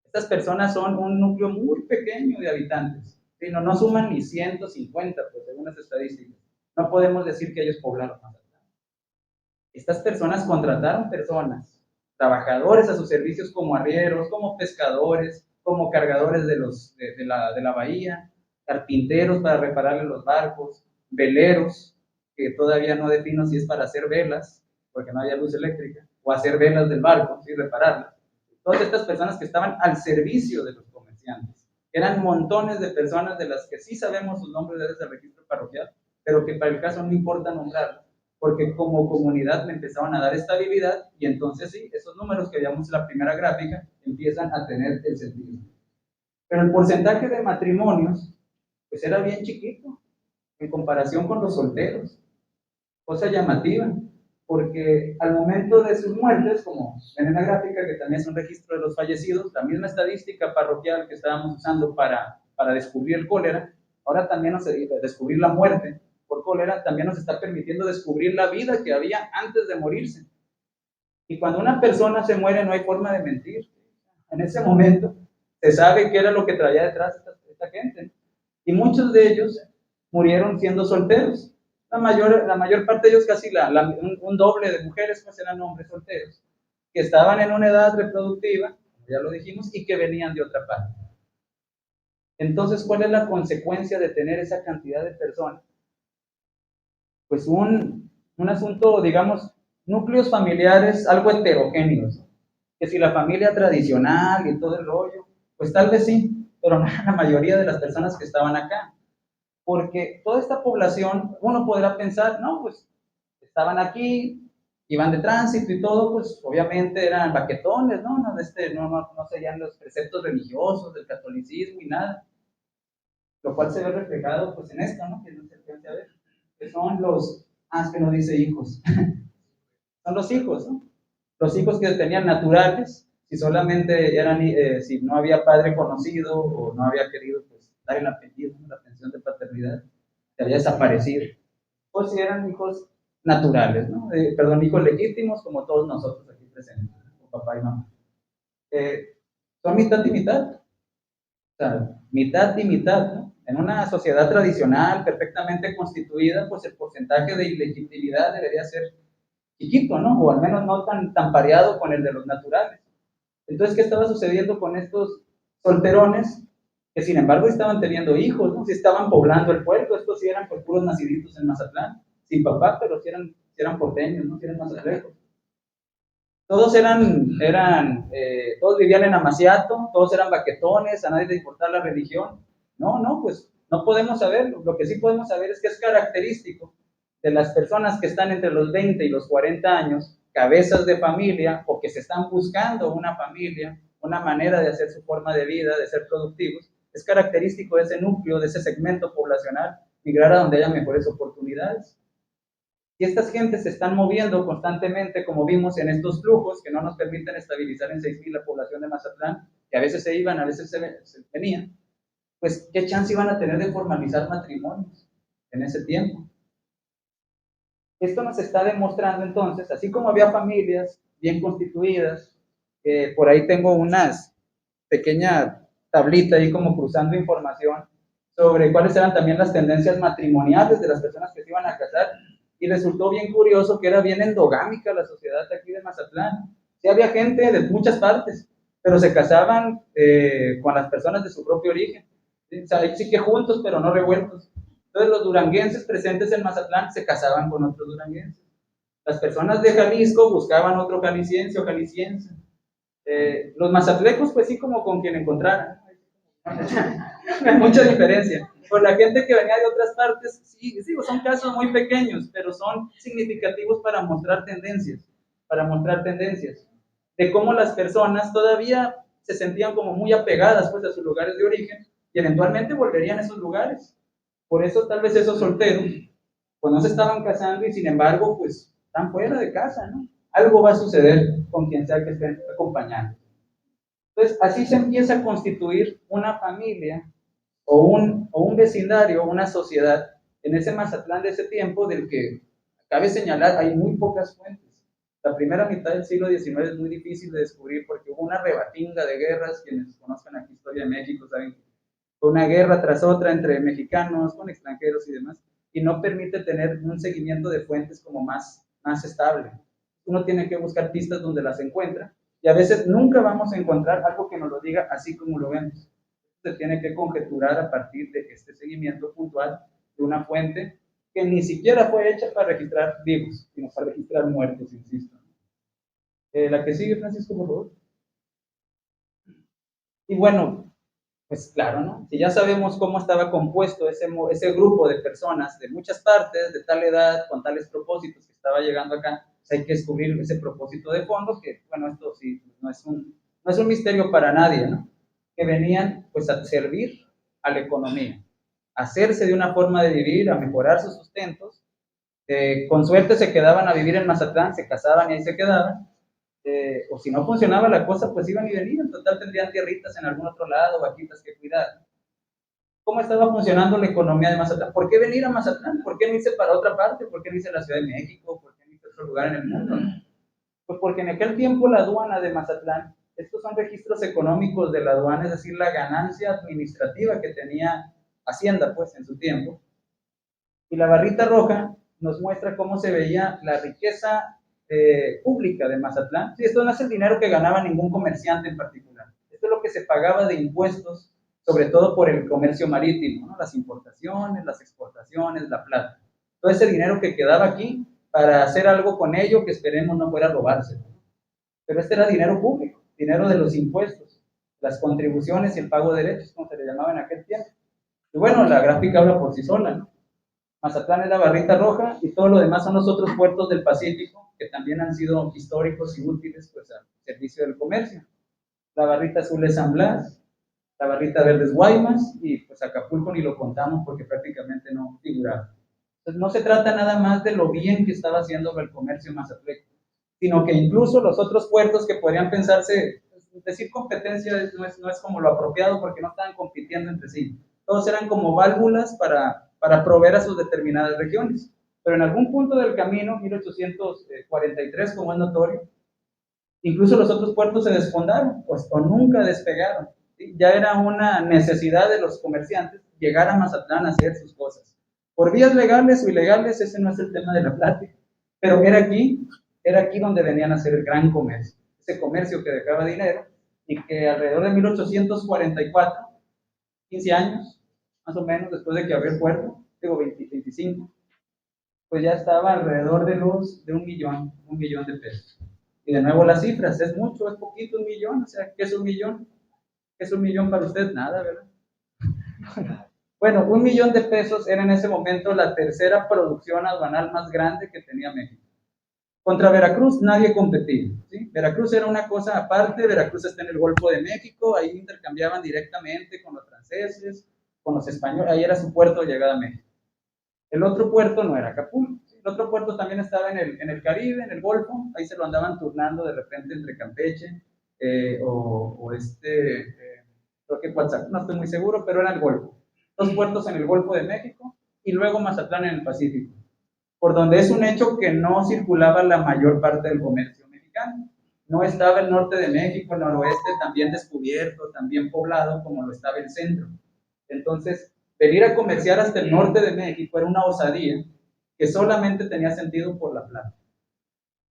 Estas personas son un núcleo muy pequeño de habitantes, ¿sí? No suman ni 150, pues, según las estadísticas. No podemos decir que ellos poblaron Mazatlán. Estas personas contrataron personas, trabajadores a sus servicios como arrieros, como pescadores, como cargadores de la bahía, carpinteros para repararle los barcos, veleros, que todavía no defino si es para hacer velas, porque no había luz eléctrica, o hacer velas del barco, ¿sí? Repararlas. Todas estas personas que estaban al servicio de los comerciantes. Eran montones de personas de las que sí sabemos sus nombres desde el registro parroquial, pero que para el caso no importa nombrarlos, porque como comunidad le empezaban a dar estabilidad y entonces sí, esos números que veíamos en la primera gráfica empiezan a tener el sentido. Pero el porcentaje de matrimonios pues era bien chiquito en comparación con los solteros, cosa llamativa, porque al momento de sus muertes, como ven en la gráfica que también es un registro de los fallecidos, la misma estadística parroquial que estábamos usando para descubrir el cólera, ahora también nos dedica a descubrir la muerte por protocolo era, también nos está permitiendo descubrir la vida que había antes de morirse. Y cuando una persona se muere no hay forma de mentir. En ese momento se sabe qué era lo que traía detrás esta gente. Y muchos de ellos murieron siendo solteros. La mayor parte de ellos, casi un doble de mujeres, pues eran hombres solteros, que estaban en una edad reproductiva, ya lo dijimos, y que venían de otra parte. Entonces, ¿cuál es la consecuencia de tener esa cantidad de personas? Pues un asunto, digamos, núcleos familiares algo heterogéneos, ¿no? Que si la familia tradicional y todo el rollo, pues tal vez sí, pero no la mayoría de las personas que estaban acá. Porque toda esta población, uno podrá pensar, no, pues estaban aquí, iban de tránsito y todo, pues obviamente eran baquetones, ¿no? No seguían los preceptos religiosos del catolicismo y nada. Lo cual se ve reflejado pues en esto, ¿no? Que no se alcanza a ver, que son los, es que no dice hijos, son los hijos, ¿no? Los hijos que tenían naturales, si solamente eran, si no había padre conocido o no había querido pues dar el apellido, la pensión de paternidad, se había desaparecido. Pues si eran hijos naturales, ¿no? Perdón, hijos legítimos como todos nosotros aquí presentes, con papá y mamá. Son mitad y mitad, o sea, mitad y mitad, ¿no? En una sociedad tradicional, perfectamente constituida, pues el porcentaje de ilegitimidad debería ser chiquito, ¿no? O al menos no tan pareado con el de los naturales. Entonces, ¿qué estaba sucediendo con estos solterones? Que sin embargo estaban teniendo hijos, ¿no? Sí estaban poblando el puerto, estos sí eran pues puros naciditos en Mazatlán, sin papá, pero sí eran porteños, ¿no? Sí eran mazatlejos. Todos todos vivían en Amaciato, todos eran baquetones, a nadie le importaba la religión. No, pues no podemos saberlo. Lo que sí podemos saber es que es característico de las personas que están entre los 20 y los 40 años, cabezas de familia, o que se están buscando una familia, una manera de hacer su forma de vida, de ser productivos, es característico de ese núcleo, de ese segmento poblacional, migrar a donde haya mejores oportunidades. Y estas gentes se están moviendo constantemente, como vimos en estos flujos que no nos permiten estabilizar en 6,000 la población de Mazatlán, que a veces se iban, a veces se venían, pues qué chance iban a tener de formalizar matrimonios en ese tiempo. Esto nos está demostrando entonces, así como había familias bien constituidas, por ahí tengo unas pequeña tablita ahí como cruzando información sobre cuáles eran también las tendencias matrimoniales de las personas que se iban a casar, y resultó bien curioso que era bien endogámica la sociedad de aquí de Mazatlán. Sí había gente de muchas partes, pero se casaban con las personas de su propio origen. ¿Sí? O sea, sí que juntos, pero no revueltos. Entonces los duranguenses presentes en Mazatlán se casaban con otros duranguenses. Las personas de Jalisco buscaban otro jalisciense o jalisciense. Los mazatlecos, pues sí, como con quien encontraran. Hay mucha diferencia. Con la gente que venía de otras partes, sí, son casos muy pequeños, pero son significativos para mostrar tendencias, de cómo las personas todavía se sentían como muy apegadas pues, a sus lugares de origen y eventualmente volverían a esos lugares. Por eso tal vez esos solteros, pues no se estaban casando y sin embargo, pues están fuera de casa, ¿no? Algo va a suceder con quien sea que estén acompañando. Entonces, así se empieza a constituir una familia o un vecindario, una sociedad, en ese Mazatlán de ese tiempo, del que cabe señalar, hay muy pocas fuentes. La primera mitad del siglo XIX es muy difícil de descubrir porque hubo una rebatinga de guerras, quienes conozcan aquí historia de México saben que fue una guerra tras otra entre mexicanos, con extranjeros y demás, y no permite tener un seguimiento de fuentes como más estable. Uno tiene que buscar pistas donde las encuentra, y a veces nunca vamos a encontrar algo que nos lo diga así como lo vemos. Se tiene que conjeturar a partir de este seguimiento puntual de una fuente que ni siquiera fue hecha para registrar vivos, sino para registrar muertos, insisto. La que sigue, Francisco, por favor. Y bueno, pues claro, ¿no? Si ya sabemos cómo estaba compuesto ese grupo de personas de muchas partes, de tal edad, con tales propósitos que estaba llegando acá, pues hay que descubrir ese propósito de fondo, que bueno, esto sí, no es un misterio para nadie, ¿no? Que venían pues a servir a la economía, a hacerse de una forma de vivir, a mejorar sus sustentos. Con suerte se quedaban a vivir en Mazatlán, se casaban y ahí se quedaban. O si no funcionaba la cosa, pues iban y venían. En total tendrían tierritas en algún otro lado, vaquitas que cuidar. cómo estaba funcionando la economía de Mazatlán. ¿Por qué venir a Mazatlán? ¿Por qué no irse para otra parte? ¿Por qué no irse a la Ciudad de México? ¿Por qué no irse a otro lugar en el mundo? Pues porque en aquel tiempo la aduana de Mazatlán, estos son registros económicos de la aduana, es decir, la ganancia administrativa que tenía Hacienda, pues, en su tiempo. Y la barrita roja nos muestra cómo se veía la riqueza pública de Mazatlán. Sí, esto no es el dinero que ganaba ningún comerciante en particular. Esto es lo que se pagaba de impuestos, sobre todo por el comercio marítimo, ¿no? Las importaciones, las exportaciones, la plata. Todo ese dinero que quedaba aquí para hacer algo con ello que esperemos no fuera a robarse. Pero este era dinero público, dinero de los impuestos, las contribuciones y el pago de derechos, como se le llamaba en aquel tiempo. Y bueno, la gráfica habla por sí sola, ¿no? Mazatlán es la barrita roja y todo lo demás son los otros puertos del Pacífico que también han sido históricos y útiles pues al servicio del comercio. La barrita azul es San Blas, la barrita verde es Guaymas y pues Acapulco ni lo contamos porque prácticamente no figuraba. Entonces no se trata nada más de lo bien que estaba haciendo el comercio mazatleco, sino que incluso los otros puertos que podrían pensarse, decir competencia no es como lo apropiado porque no estaban compitiendo entre sí. Todos eran como válvulas para proveer a sus determinadas regiones. Pero en algún punto del camino, 1843, como es notorio, incluso los otros puertos se desfondaron o nunca despegaron. ¿Sí? Ya era una necesidad de los comerciantes llegar a Mazatlán a hacer sus cosas. Por vías legales o ilegales, ese no es el tema de la plática, pero era aquí donde venían a hacer el gran comercio. Ese comercio que dejaba dinero y que alrededor de 1844, 15 años, más o menos, después de que abrió el puerto, digo 20, 25, pues ya estaba alrededor de un millón de pesos. Y de nuevo las cifras, ¿es mucho, es poquito, un millón? O sea, ¿qué es un millón? ¿Qué es un millón para usted? Nada, ¿verdad? Bueno, un millón de pesos era en ese momento la tercera producción aduanal más grande que tenía México. Contra Veracruz nadie competía, ¿sí? Veracruz era una cosa aparte, Veracruz está en el Golfo de México, ahí intercambiaban directamente con los franceses, con los españoles, ahí era su puerto de llegada a México. El otro puerto no era Acapulco, ¿sí? El otro puerto también estaba en el Caribe, en el Golfo, ahí se lo andaban turnando de repente entre Campeche creo que Coatzacoalcos, no estoy muy seguro, pero era el Golfo. Dos puertos en el Golfo de México y luego Mazatlán en el Pacífico, por donde es un hecho que no circulaba la mayor parte del comercio mexicano. No estaba el norte de México, el noroeste también descubierto, también poblado, como lo estaba el centro. Entonces, venir a comerciar hasta el norte de México era una osadía que solamente tenía sentido por la plata.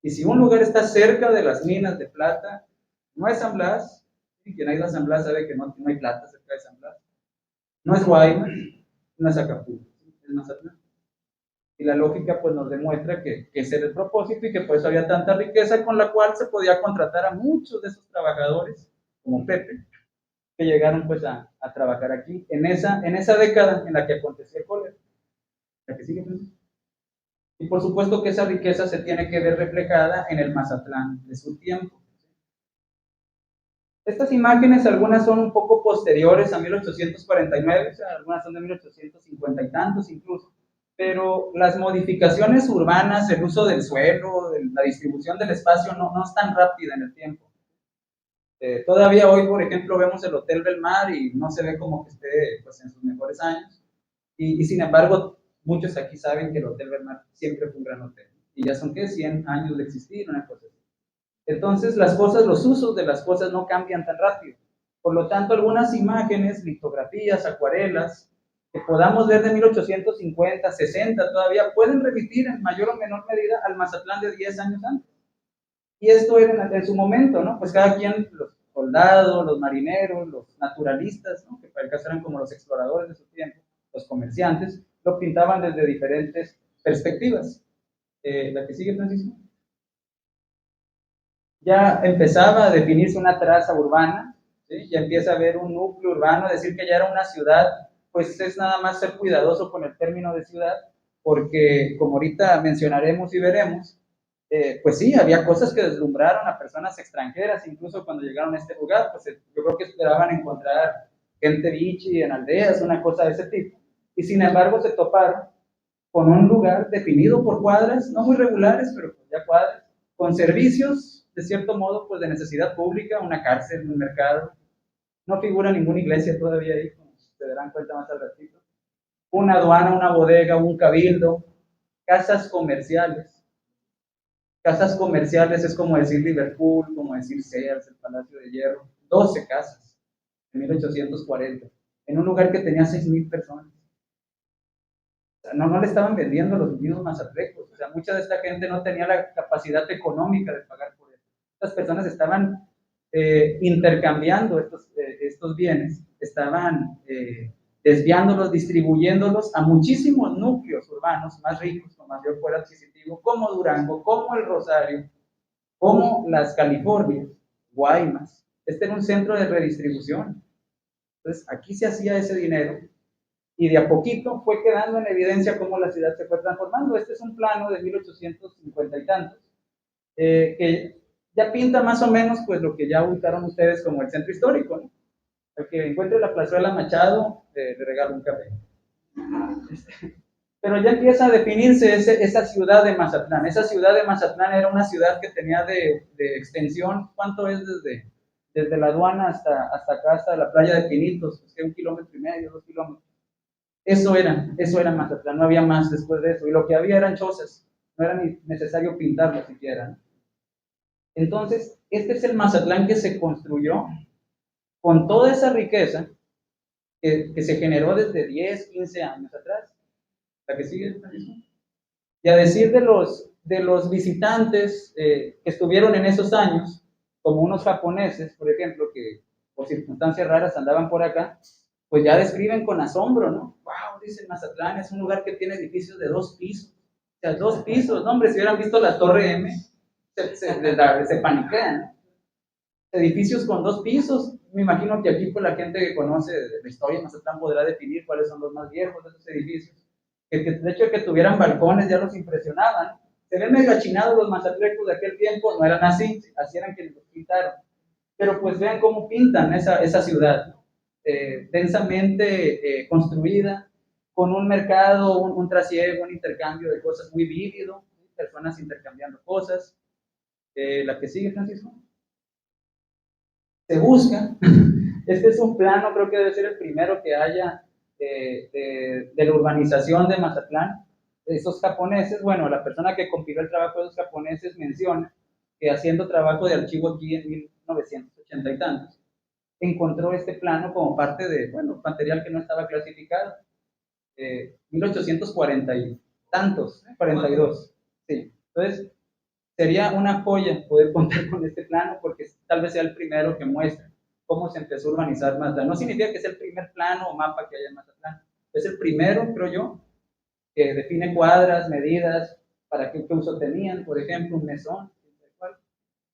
Y si un lugar está cerca de las minas de plata, no es San Blas, y quien ha ido a San Blas sabe que no hay plata cerca de San Blas, no es Guaymas, no es Acapulco, es Mazatlán. Y la lógica pues nos demuestra que ese era el propósito y que por eso había tanta riqueza con la cual se podía contratar a muchos de esos trabajadores, como Pepe, que llegaron pues a trabajar aquí, en esa década en la que aconteció el cólera. ¿La que sigue, pues? Y por supuesto que esa riqueza se tiene que ver reflejada en el Mazatlán de su tiempo. Estas imágenes, algunas son un poco posteriores a 1849, o sea, algunas son de 1850 y tantos incluso, pero las modificaciones urbanas, el uso del suelo, la distribución del espacio no es tan rápida en el tiempo. Todavía hoy, por ejemplo, vemos el Hotel Belmar y no se ve como que esté pues, en sus mejores años, y sin embargo, muchos aquí saben que el Hotel Belmar siempre fue un gran hotel, y ya son, ¿qué? 100 años de existir, una cosa así. Entonces, las cosas, los usos de las cosas no cambian tan rápido. Por lo tanto, algunas imágenes, litografías, acuarelas, que podamos ver de 1850, 60 todavía, pueden remitir en mayor o menor medida al Mazatlán de 10 años antes. Y esto era en su momento, ¿no? Pues cada quien, los soldados, los marineros, los naturalistas, ¿no? Que para el caso eran como los exploradores de su tiempo, los comerciantes, lo pintaban desde diferentes perspectivas. La que sigue, Francisco. Ya empezaba a definirse una traza urbana, ¿sí? Ya empieza a haber un núcleo urbano, decir que ya era una ciudad, pues es nada más ser cuidadoso con el término de ciudad, porque como ahorita mencionaremos y veremos, pues sí, había cosas que deslumbraron a personas extranjeras, incluso cuando llegaron a este lugar, pues yo creo que esperaban encontrar gente bichi en aldeas, una cosa de ese tipo, y sin embargo se toparon con un lugar definido por cuadras, no muy regulares, pero pues ya cuadras, con servicios, de cierto modo, pues de necesidad pública, una cárcel, un mercado. No figura ninguna iglesia todavía ahí, como se darán cuenta más al ratito, una aduana, una bodega, un cabildo, casas comerciales. Casas comerciales es como decir Liverpool, como decir Sears, el Palacio de Hierro, 12 casas en 1840, en un lugar que tenía 6,000 personas. O sea, no le estaban vendiendo los mismos mazatlecos, o sea, mucha de esta gente no tenía la capacidad económica de pagar por eso. Estas personas estaban intercambiando estos bienes, estaban desviándolos, distribuyéndolos a muchísimos núcleos urbanos más ricos, con mayor poder adquisitivo, como Durango, como el Rosario, como las Californias, Guaymas. Este era un centro de redistribución. Entonces, aquí se hacía ese dinero y de a poquito fue quedando en evidencia cómo la ciudad se fue transformando. Este es un plano de 1850 y tantos, que ya pinta más o menos pues lo que ya ubicaron ustedes como el centro histórico, ¿no? El que encuentre la plazuela Machado, le regalo un café. Pero ya empieza a definirse esa ciudad de Mazatlán. Esa ciudad de Mazatlán era una ciudad que tenía de extensión, ¿cuánto es desde la aduana hasta acá, hasta la playa de Pinitos? Es que 1,5 kilómetros, 2 kilómetros. Eso era Mazatlán, no había más después de eso. Y lo que había eran chozas, no era ni necesario pintarlo siquiera, ¿no? Entonces, este es el Mazatlán que se construyó con toda esa riqueza que se generó desde 10, 15 años atrás. La que sigue, y a decir de los visitantes que estuvieron en esos años, como unos japoneses, por ejemplo, que por circunstancias raras andaban por acá, pues ya describen con asombro, ¿no? Wow, dicen, Mazatlán es un lugar que tiene edificios de 2 pisos. O sea, 2 pisos, no, hombre, si hubieran visto la Torre M, se paniquean. Edificios con 2 pisos. Me imagino que aquí pues, la gente que conoce la historia de Mazatlán podrá definir cuáles son los más viejos de esos edificios. De hecho, que tuvieran balcones ya los impresionaban. Se ven medio achinados los mazatlecos de aquel tiempo, no eran así, así eran quienes los pintaron. Pero pues vean cómo pintan esa ciudad, ¿no? Densamente construida, con un mercado, un trasiego, un intercambio de cosas muy vívido, personas intercambiando cosas. La que sigue, Francisco. Se busca, este es un plano, creo que debe ser el primero que haya de la urbanización de Mazatlán. Esos japoneses, bueno, la persona que compiló el trabajo de los japoneses menciona que haciendo trabajo de archivo aquí en 1980 y tantos, encontró este plano como parte de, bueno, material que no estaba clasificado. 1840 y tantos, 42. Sí. Entonces, sería una joya poder contar con este plano porque tal vez sea el primero que muestra cómo se empezó a urbanizar Mazatlán. No significa que sea el primer plano o mapa que haya en Mazatlán. Es el primero, creo yo, que define cuadras, medidas, para qué uso tenían, por ejemplo, un mesón,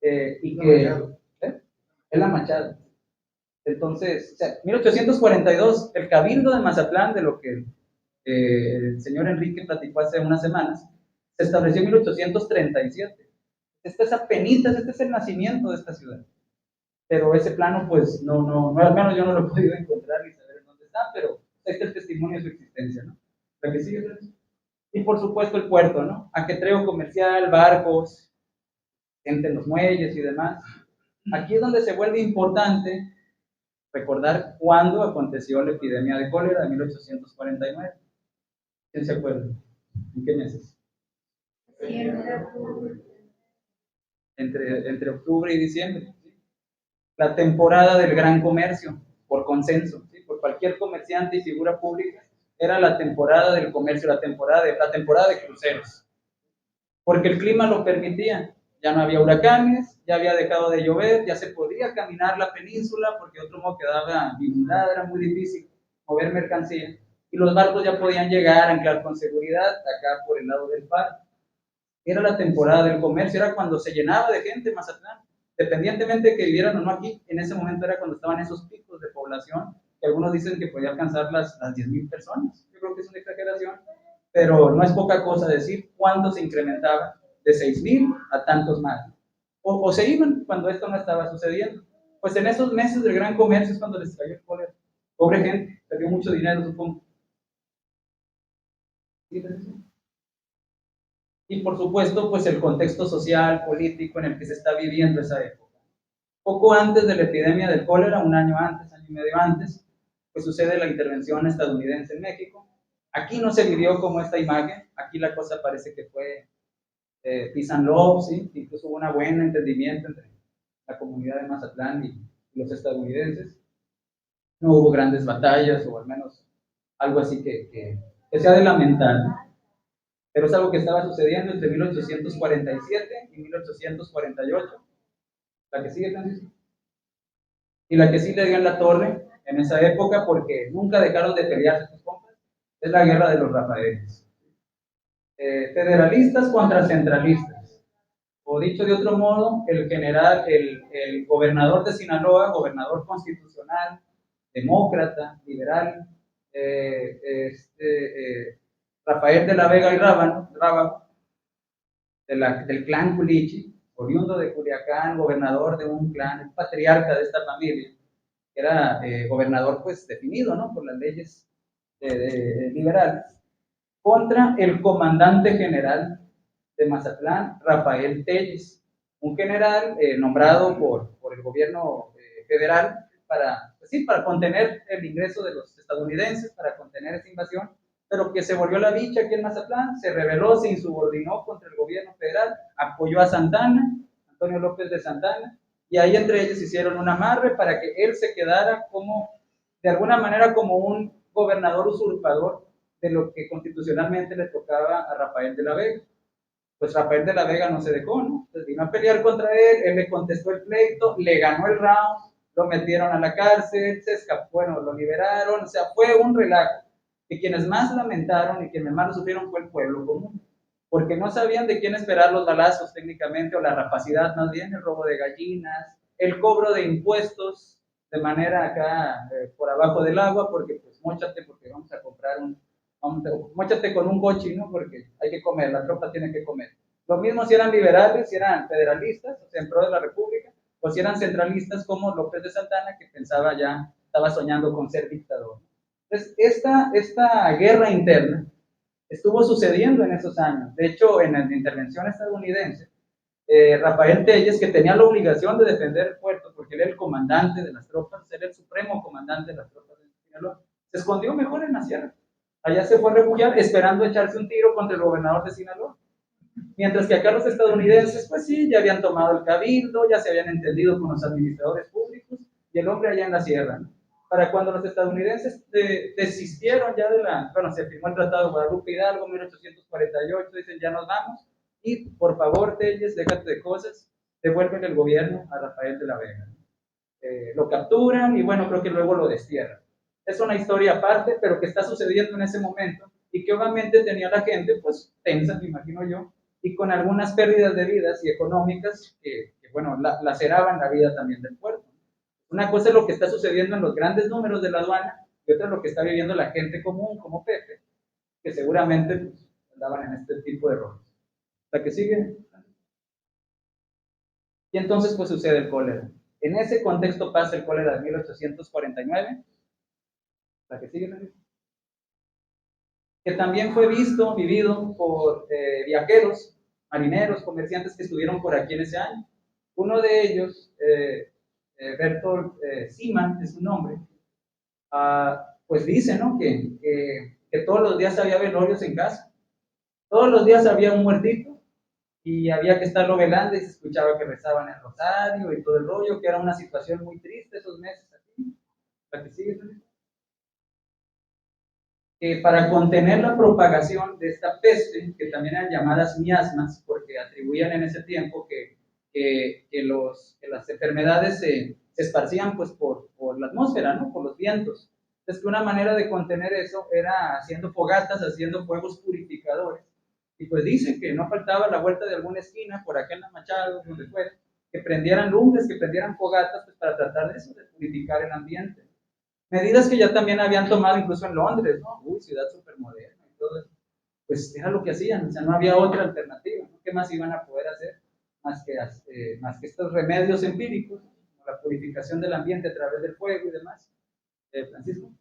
y que es la Machado. Entonces, o sea, 1842, el Cabildo de Mazatlán, de lo que el señor Enrique platicó hace unas semanas, se estableció en 1837. Este es el nacimiento de esta ciudad. Pero ese plano, pues, al menos yo no lo he podido encontrar ni saber dónde está, pero este es el testimonio de su existencia, ¿no? ¿La que sigue? Y por supuesto el puerto, ¿no? Ajetreo comercial, barcos, gente en los muelles y demás. Aquí es donde se vuelve importante recordar cuándo aconteció la epidemia de cólera de 1849. ¿Quién se acuerda? ¿En qué meses? Entre octubre y diciembre. La temporada del gran comercio, por consenso, ¿sí? Por cualquier comerciante y figura pública, era la temporada del comercio, la temporada de cruceros. Porque el clima lo permitía. Ya no había huracanes, ya había dejado de llover, ya se podía caminar la península porque otro modo quedaba inundada, era muy difícil mover mercancía. Y los barcos ya podían llegar, anclar con seguridad, acá por el lado del faro. Era la temporada del comercio, era cuando se llenaba de gente Mazatlán. Dependientemente de que vivieran o no aquí, en ese momento era cuando estaban esos picos de población, que algunos dicen que podía alcanzar las 10,000 personas. Yo creo que es una exageración, pero no es poca cosa decir cuánto se incrementaba de 6,000 a tantos más. O se iban cuando esto no estaba sucediendo. Pues en esos meses del gran comercio es cuando les cayó el cólera. Pobre gente, perdió mucho dinero, supongo. Y por supuesto, pues el contexto social, político en el que se está viviendo esa época. Poco antes de la epidemia del cólera, un año antes, año y medio antes, pues sucede la intervención estadounidense en México. Aquí no se vivió como esta imagen, aquí la cosa parece que fue peace and love, ¿sí? Incluso hubo un buen entendimiento entre la comunidad de Mazatlán y los estadounidenses. No hubo grandes batallas, o al menos algo así que sea de lamentar, ¿no? Pero es algo que estaba sucediendo entre 1847 y 1848. La que sigue, Francisco. Y la que sí le dio en la torre en esa época, porque nunca dejaron de pelearse sus compas, es la guerra de los Rafaeles. Federalistas contra centralistas. O dicho de otro modo, el gobernador de Sinaloa, gobernador constitucional, demócrata, liberal, Rafael de la Vega y Rábago, del clan Culichi, oriundo de Culiacán, gobernador de un clan, patriarca de esta familia, que era gobernador pues definido, ¿no?, por las leyes liberales, contra el comandante general de Mazatlán, Rafael Telles, un general nombrado por el gobierno federal para, pues sí, para contener el ingreso de los estadounidenses, para contener esa invasión, pero que se volvió la bicha aquí en Mazatlán, se rebeló, se insubordinó contra el gobierno federal, apoyó a Santana, Antonio López de Santana, y ahí entre ellos hicieron un amarre para que él se quedara como, de alguna manera, como un gobernador usurpador de lo que constitucionalmente le tocaba a Rafael de la Vega. Pues Rafael de la Vega no se dejó, ¿no? Entonces vino a pelear contra él le contestó el pleito, le ganó el round, lo metieron a la cárcel, se escapó, bueno, lo liberaron, o sea, fue un relajo. Y quienes más lamentaron y quienes más lo sufrieron fue el pueblo común, porque no sabían de quién esperar los balazos técnicamente, o la rapacidad más bien, el robo de gallinas, el cobro de impuestos de manera acá por abajo del agua, porque pues móchate, porque vamos a comprar móchate con un coche, ¿no? Porque hay que comer, la tropa tiene que comer. Lo mismo si eran liberales, si eran federalistas, o sea, en pro de la república, o si eran centralistas como López de Santana, que pensaba ya, estaba soñando con ser dictador. Entonces, esta guerra interna estuvo sucediendo en esos años. De hecho, en la intervención estadounidense, Rafael Telles, que tenía la obligación de defender el puerto, porque él era el comandante de las tropas, era el supremo comandante de las tropas de Sinaloa, se escondió mejor en la sierra. Allá se fue a refugiar esperando echarse un tiro contra el gobernador de Sinaloa. Mientras que acá los estadounidenses, pues sí, ya habían tomado el cabildo, ya se habían entendido con los administradores públicos, y el hombre allá en la sierra, ¿no? Para cuando los estadounidenses desistieron ya bueno, se firmó el Tratado de Guadalupe Hidalgo, 1848, dicen ya nos vamos, y por favor, Telles, déjate de cosas, devuélvele el gobierno a Rafael de la Vega. Lo capturan y bueno, creo que luego lo destierran. Es una historia aparte, pero que está sucediendo en ese momento y que obviamente tenía la gente pues tensa, me imagino yo, y con algunas pérdidas de vidas y económicas que bueno, laceraban la vida también del puerto. Una cosa es lo que está sucediendo en los grandes números de la aduana y otra es lo que está viviendo la gente común, como Pepe, que seguramente pues, andaban en este tipo de roles. ¿La que sigue? Y entonces pues sucede el cólera. En ese contexto pasa el cólera de 1849. La que sigue, que también fue vivido por viajeros, marineros, comerciantes que estuvieron por aquí en ese año. Uno de ellos, Bertolt Seaman es su nombre, pues dice, ¿no?, que todos los días había velorios en casa, todos los días había un muertito y había que estarlo velando y se escuchaba que rezaban el rosario y todo el rollo, que era una situación muy triste esos meses aquí. La que sigue, ¿no? Para contener la propagación de esta peste, que también eran llamadas miasmas, porque atribuían en ese tiempo que las enfermedades se esparcían pues, por la atmósfera, ¿no?, por los vientos. Entonces, que una manera de contener eso era haciendo fogatas, haciendo fuegos purificadores. Y pues dicen que no faltaba la vuelta de alguna esquina, por acá en la Machado, donde fuera, que prendieran lumbres, que prendieran fogatas pues, para tratar de eso, de purificar el ambiente. Medidas que ya también habían tomado incluso en Londres, ¿no? Ciudad súper moderna y todo eso. Pues era lo que hacían, o sea, no había otra alternativa, ¿no? ¿Qué más iban a poder hacer más que estos remedios empíricos, como la purificación del ambiente a través del fuego y demás? Francisco.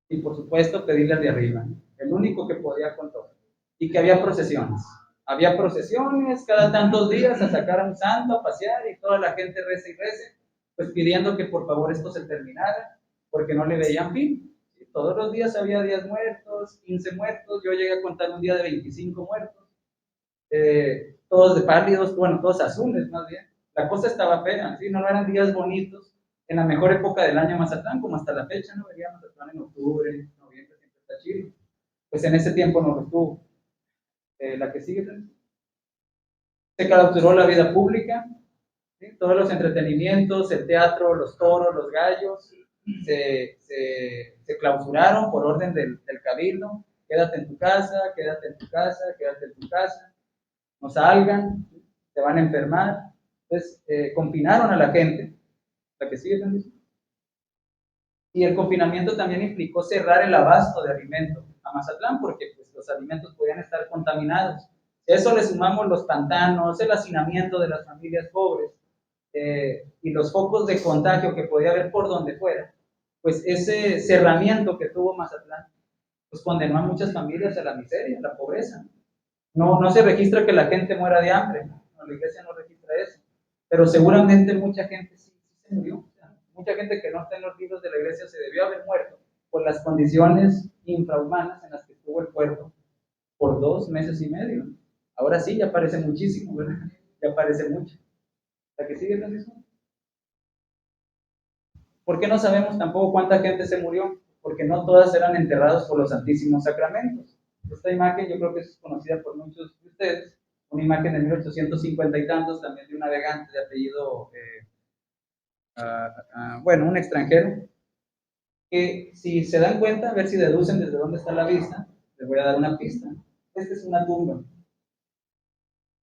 Y por supuesto, pedirle al de arriba, ¿no? El único que podía con todo. Y que había procesiones. Había procesiones cada tantos días a sacar a un santo, a pasear, y toda la gente reza y reza, pues pidiendo que por favor esto se terminara, porque no le veían fin. Todos los días había 10 muertos, 15 muertos, yo llegué a contar un día de 25 muertos, todos de pálidos, bueno, todos azules más bien. La cosa estaba fea, ¿sí? No eran días bonitos. En la mejor época del año Mazatlán, como hasta la fecha, ¿no? Venía Mazatlán en octubre, noviembre, siempre está chido. Pues en ese tiempo no lo estuvo. La que sigue, se clausuró la vida pública, ¿sí? Todos los entretenimientos, el teatro, los toros, los gallos, se clausuraron por orden del cabildo. Quédate en tu casa, quédate en tu casa, quédate en tu casa, no salgan, te van a enfermar. Entonces, confinaron a la gente. La que sigue, ¿sí? Y el confinamiento también implicó cerrar el abasto de alimentos a Mazatlán, porque pues, los alimentos podían estar contaminados. A eso le sumamos los pantanos, el hacinamiento de las familias pobres y los focos de contagio que podía haber por donde fuera. Pues ese cerramiento que tuvo Mazatlán, pues condenó a muchas familias a la miseria, a la pobreza. No se registra que la gente muera de hambre, ¿no? La iglesia no registra eso, pero seguramente mucha gente sí se murió. Mucha gente que no está en los libros de la iglesia se debió haber muerto por las condiciones infrahumanas en las que estuvo el puerto por 2 meses y medio. Ahora sí, ya parece muchísimo, ¿verdad? Ya parece mucho. ¿La que sigue, Francisco? ¿Por qué no sabemos tampoco cuánta gente se murió? Porque no todas eran enterradas por los santísimos sacramentos. Esta imagen yo creo que es conocida por muchos de ustedes, una imagen de 1850 y tantos, también de un navegante de apellido, bueno, un extranjero, que si se dan cuenta, a ver si deducen desde dónde está la vista, les voy a dar una pista. Esta es una tumba,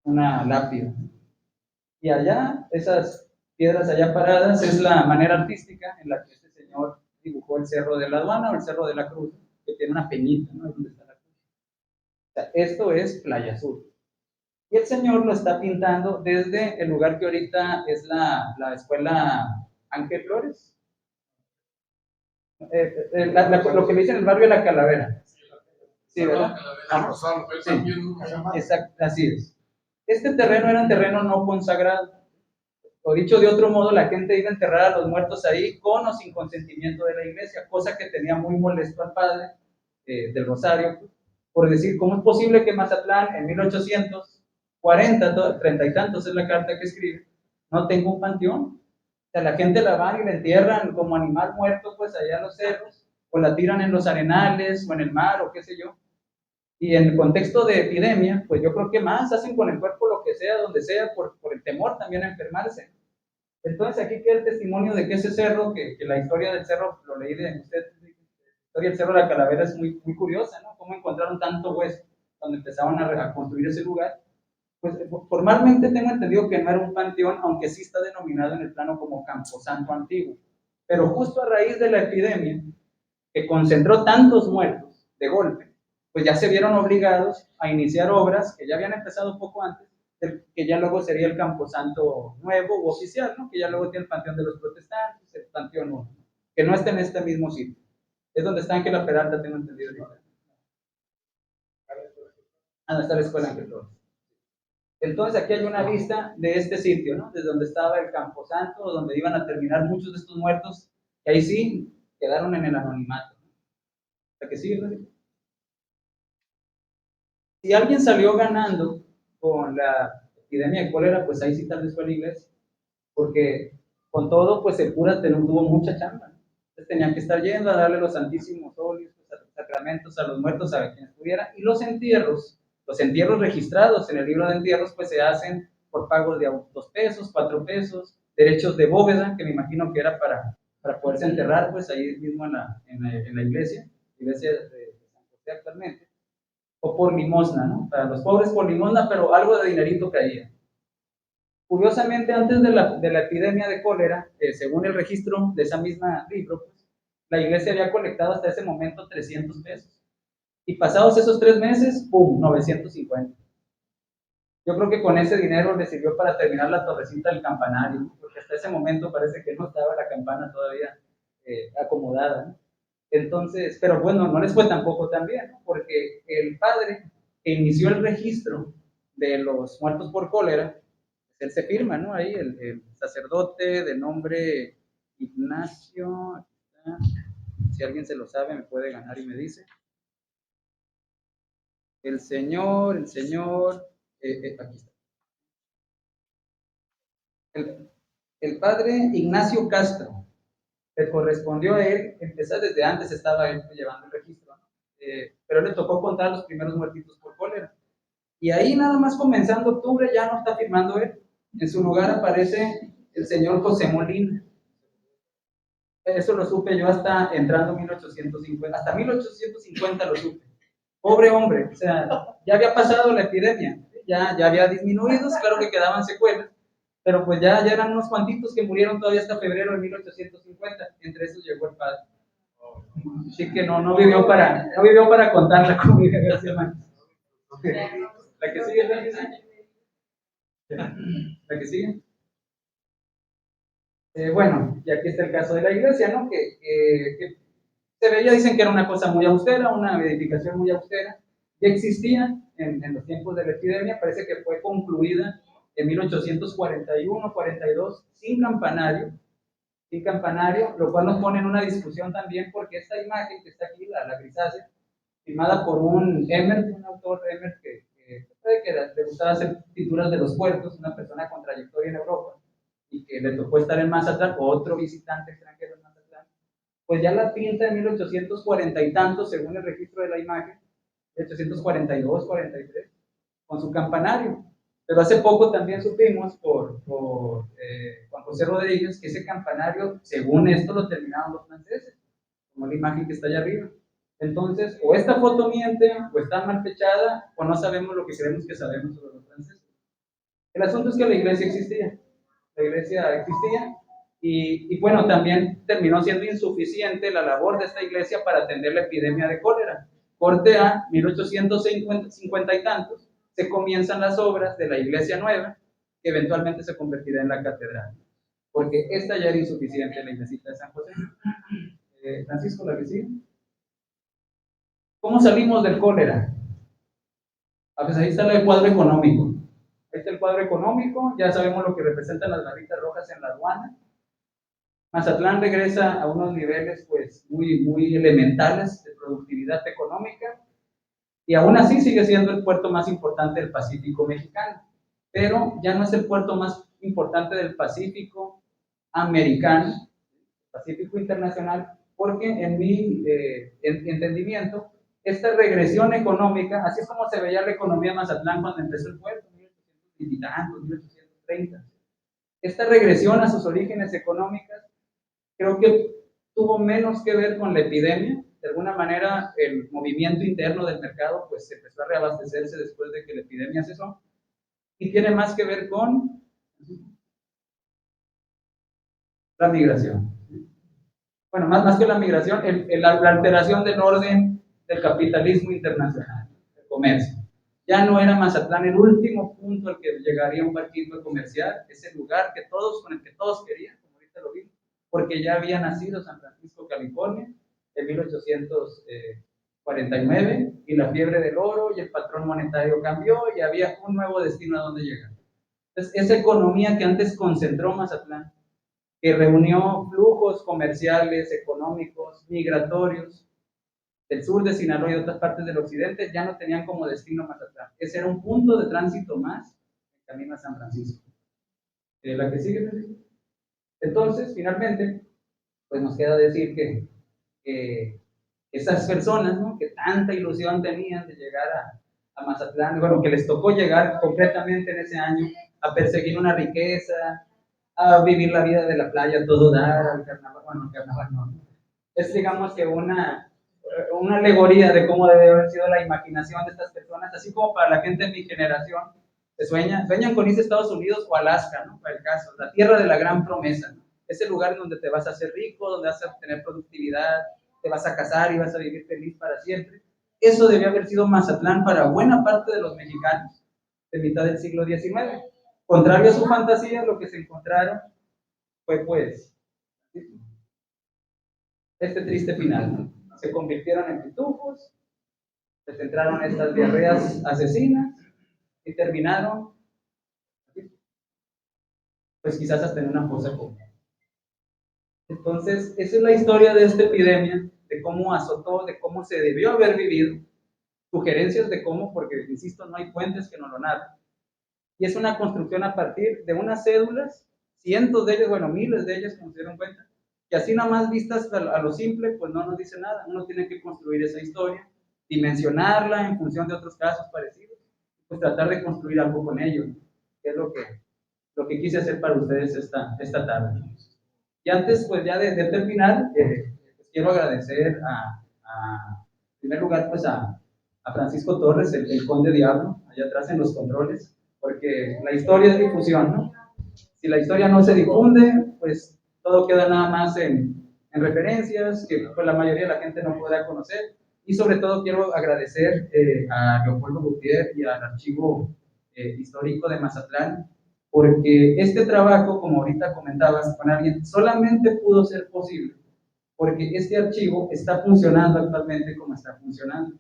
una lápida. Y allá, esas piedras allá paradas, es la manera artística en la que este señor dibujó el Cerro de la Aduana o el Cerro de la Cruz, que tiene una peñita, ¿no? ¿Dónde está la cruz? O sea, esto es Playa Azul. Y el señor lo está pintando desde el lugar que ahorita es la escuela Ángel Flores. Lo que le dicen el barrio de la Calavera. Sí, ¿verdad? Sí, exacto, así es. Este terreno era un terreno no consagrado. O dicho de otro modo, la gente iba a enterrar a los muertos ahí con o sin consentimiento de la iglesia, cosa que tenía muy molesto al padre del Rosario, por decir, ¿cómo es posible que Mazatlán en 1840, 30 y tantos es la carta que escribe, no tenga un panteón? O sea, la gente la van y la entierran como animal muerto, pues allá en los cerros, o la tiran en los arenales, o en el mar, o qué sé yo. Y en el contexto de epidemia, pues yo creo que más hacen con el cuerpo lo que sea, donde sea, por el temor también a enfermarse. Entonces aquí queda el testimonio de que ese cerro, que la historia del cerro, lo leí de usted, la historia del Cerro de la Calavera es muy, muy curiosa, ¿no? Cómo encontraron tanto hueso cuando empezaron a construir ese lugar. Pues formalmente tengo entendido que no era un panteón, aunque sí está denominado en el plano como Camposanto Antiguo. Pero justo a raíz de la epidemia, que concentró tantos muertos de golpe, pues ya se vieron obligados a iniciar obras que ya habían empezado un poco antes, que ya luego sería el Camposanto nuevo u oficial, ¿no? Que ya luego tiene el Panteón de los Protestantes, el Panteón 1, que no está en este mismo sitio. Es donde está Ángela Peralta, tengo entendido. Donde está la escuela Ángel Flores. Entonces aquí hay una vista de este sitio, ¿no? Desde donde estaba el Camposanto, donde iban a terminar muchos de estos muertos, que ahí sí quedaron en el anonimato. ¿La que sigue, ¿no? Si alguien salió ganando con la epidemia de cólera, pues ahí sí tal vez fue la iglesia, porque con todo, pues el cura tuvo mucha chamba. Entonces tenían que estar yendo a darle los santísimos óleos, los sacramentos a los muertos, a quienes pudieran, y los entierros registrados en el libro de entierros, pues se hacen por pagos de 2 pesos, 4 pesos, derechos de bóveda, que me imagino que era para poderse enterrar, pues ahí mismo en la iglesia de San José actualmente, o por limosna, ¿no? Para los pobres por limosna, pero algo de dinerito caía. Curiosamente, antes de la epidemia de cólera, según el registro de esa misma libro, pues, la iglesia había colectado hasta ese momento 300 pesos. Y pasados esos 3 meses, ¡pum!, 950. Yo creo que con ese dinero le sirvió para terminar la torrecita del campanario, porque hasta ese momento parece que no estaba la campana todavía acomodada, ¿no? Entonces, pero bueno, no les fue tampoco tan bien, ¿no? Porque el padre que inició el registro de los muertos por cólera, él se firma, ¿no? Ahí el sacerdote de nombre Ignacio, Si alguien se lo sabe, me puede ganar y me dice. El señor, aquí está. El padre Ignacio Castro, le correspondió a él, empezar desde antes estaba él llevando el registro, ¿no? Pero le tocó contar los primeros muertitos por cólera. Y ahí nada más comenzando octubre ya no está firmando él. En su lugar aparece el señor José Molina. Eso lo supe yo hasta entrando 1850, hasta 1850 lo supe. Pobre hombre, o sea, ya había pasado la epidemia, ya había disminuido, claro que quedaban secuelas, pero pues ya eran unos cuantitos que murieron todavía hasta febrero de 1850, entre esos llegó el padre. Así que no vivió para contarla como dice García Márquez. La que sigue, la que sigue. Bueno, y aquí está el caso de la iglesia, ¿no? Que se veía, dicen que era una cosa muy austera, una edificación muy austera, ya existía en los tiempos de la epidemia, parece que fue concluida en 1841-42 sin campanario, lo cual nos pone en una discusión también porque esta imagen que está aquí, la grisácea, firmada por un autor Emmert que le gustaba hacer pinturas de los puertos, una persona con trayectoria en Europa, y que le tocó estar en Mazatlán, otro visitante extranjero en Mazatlán, pues ya la pinta en 1840 y tantos, según el registro de la imagen, 1842, 43, con su campanario. Pero hace poco también supimos por Juan José Rodríguez que ese campanario, según esto, lo terminaron los franceses, como la imagen que está allá arriba. Entonces, o esta foto miente, o está mal fechada, o no sabemos lo que creemos que sabemos sobre los franceses. El asunto es que la iglesia existía. Y bueno, también terminó siendo insuficiente la labor de esta iglesia para atender la epidemia de cólera. Corte a 1850 y tantos, se comienzan las obras de la iglesia nueva, que eventualmente se convertirá en la catedral, porque esta ya era insuficiente, la iglesita de San José. Francisco, la que sigue. ¿Cómo salimos del cólera? Pues ahí está el cuadro económico. Ahí está el cuadro económico, ya sabemos lo que representan las barritas rojas en la aduana. Mazatlán regresa a unos niveles pues muy elementales de productividad económica y aún así sigue siendo el puerto más importante del Pacífico mexicano, pero ya no es el puerto más importante del Pacífico americano, Pacífico internacional, porque en mi entendimiento, esta regresión económica, así es como se veía la economía de Mazatlán cuando empezó el puerto, 1830, esta regresión a sus orígenes económicas creo que tuvo menos que ver con la epidemia. De alguna manera, el movimiento interno del mercado pues empezó a reabastecerse después de que la epidemia cesó, y tiene más que ver con la migración. Bueno, más que la migración, la alteración del orden del capitalismo internacional, el comercio. Ya no era Mazatlán el último punto al que llegaría un barquito comercial, ese lugar con el que todos querían, como ahorita lo vimos, porque ya había nacido San Francisco, California, en 1849, y la fiebre del oro y el patrón monetario cambió y había un nuevo destino a donde llegar. Entonces, esa economía que antes concentró Mazatlán, que reunió flujos comerciales, económicos, migratorios del sur de Sinaloa y de otras partes del occidente, ya no tenían como destino Mazatlán. Ese era un punto de tránsito más en camino a San Francisco. La que sigue, Francisco. Entonces, finalmente, pues nos queda decir que esas personas, ¿no?, que tanta ilusión tenían de llegar a Mazatlán, bueno, que les tocó llegar concretamente en ese año a perseguir una riqueza, a vivir la vida de la playa, todo dar, al carnaval, bueno, el carnaval no. Es, digamos, que una alegoría de cómo debe haber sido la imaginación de estas personas, así como para la gente de mi generación, que sueñan con irse a Estados Unidos o Alaska, ¿no?, para el caso, la tierra de la gran promesa, ¿no?, ese lugar donde te vas a hacer rico, donde vas a tener productividad, te vas a casar y vas a vivir feliz para siempre. Eso debió haber sido Mazatlán para buena parte de los mexicanos de mitad del siglo XIX. Contrario a su fantasía, lo que se encontraron fue pues este triste final, ¿no? Se convirtieron en pitufos, les entraron estas diarreas asesinas y terminaron pues quizás hasta en una fosa común. Entonces, esa es la historia de esta epidemia, de cómo azotó, de cómo se debió haber vivido, sugerencias de cómo, porque, insisto, no hay fuentes que nos lo narren. Y es una construcción a partir de unas cédulas, cientos de ellas, bueno, miles de ellas, como se dieron cuenta, que así nada más vistas a lo simple, pues no nos dice nada. Uno tiene que construir esa historia, dimensionarla en función de otros casos parecidos, pues tratar de construir algo con ello, que es lo que quise hacer para ustedes esta tarde. Y antes, pues ya de terminar, pues quiero agradecer en primer lugar, pues a Francisco Torres, el conde Diablo, allá atrás en los controles, porque la historia es difusión, ¿no? Si la historia no se difunde, pues todo queda nada más en referencias que pues, la mayoría de la gente no podrá conocer. Y sobre todo quiero agradecer a Leopoldo Gutiérrez y al Archivo Histórico de Mazatlán, porque este trabajo, como ahorita comentabas con alguien, solamente pudo ser posible porque este archivo está funcionando actualmente como está funcionando.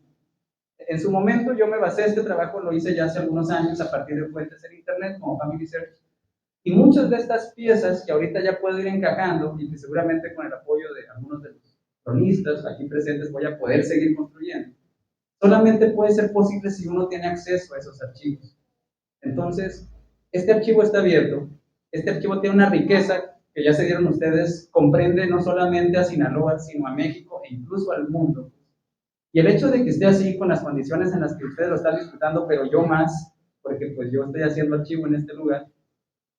En su momento yo me basé, este trabajo lo hice ya hace algunos años a partir de fuentes en internet como Family Search, y muchas de estas piezas que ahorita ya puedo ir encajando y que seguramente con el apoyo de algunos de los cronistas aquí presentes voy a poder seguir construyendo, solamente puede ser posible si uno tiene acceso a esos archivos. Entonces, este archivo está abierto, este archivo tiene una riqueza que ya se dieron ustedes, comprende no solamente a Sinaloa, sino a México e incluso al mundo. Y el hecho de que esté así, con las condiciones en las que ustedes lo están disfrutando, pero yo más, porque pues yo estoy haciendo archivo en este lugar,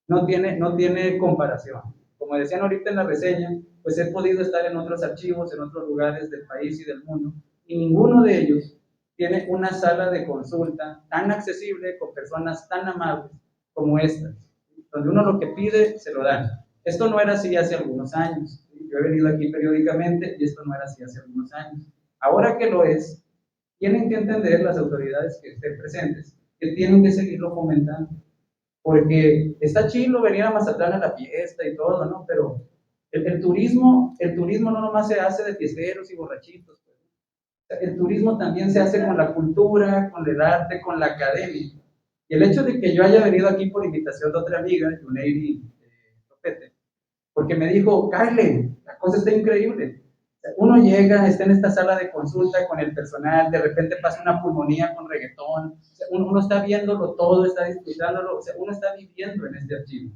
no tiene comparación. Como decían ahorita en la reseña, pues he podido estar en otros archivos, en otros lugares del país y del mundo, y ninguno de ellos tiene una sala de consulta tan accesible, con personas tan amables como esta, donde uno lo que pide, se lo dan. Esto no era así hace algunos años. Yo he venido aquí periódicamente y esto no era así hace algunos años. Ahora que lo es, tienen que entender las autoridades que estén presentes, que tienen que seguirlo fomentando. Porque está chido venir a Mazatlán a la fiesta y todo, ¿no? Pero el turismo no nomás se hace de fiesteros y borrachitos. Pues. El turismo también se hace con la cultura, con el arte, con la academia. Y el hecho de que yo haya venido aquí por invitación de otra amiga, Yuneiri Topete, porque me dijo, Kyle, la cosa está increíble. Uno llega, está en esta sala de consulta con el personal, de repente pasa una pulmonía con reggaetón, uno está viéndolo todo, está disfrutándolo, uno está viviendo en este archivo.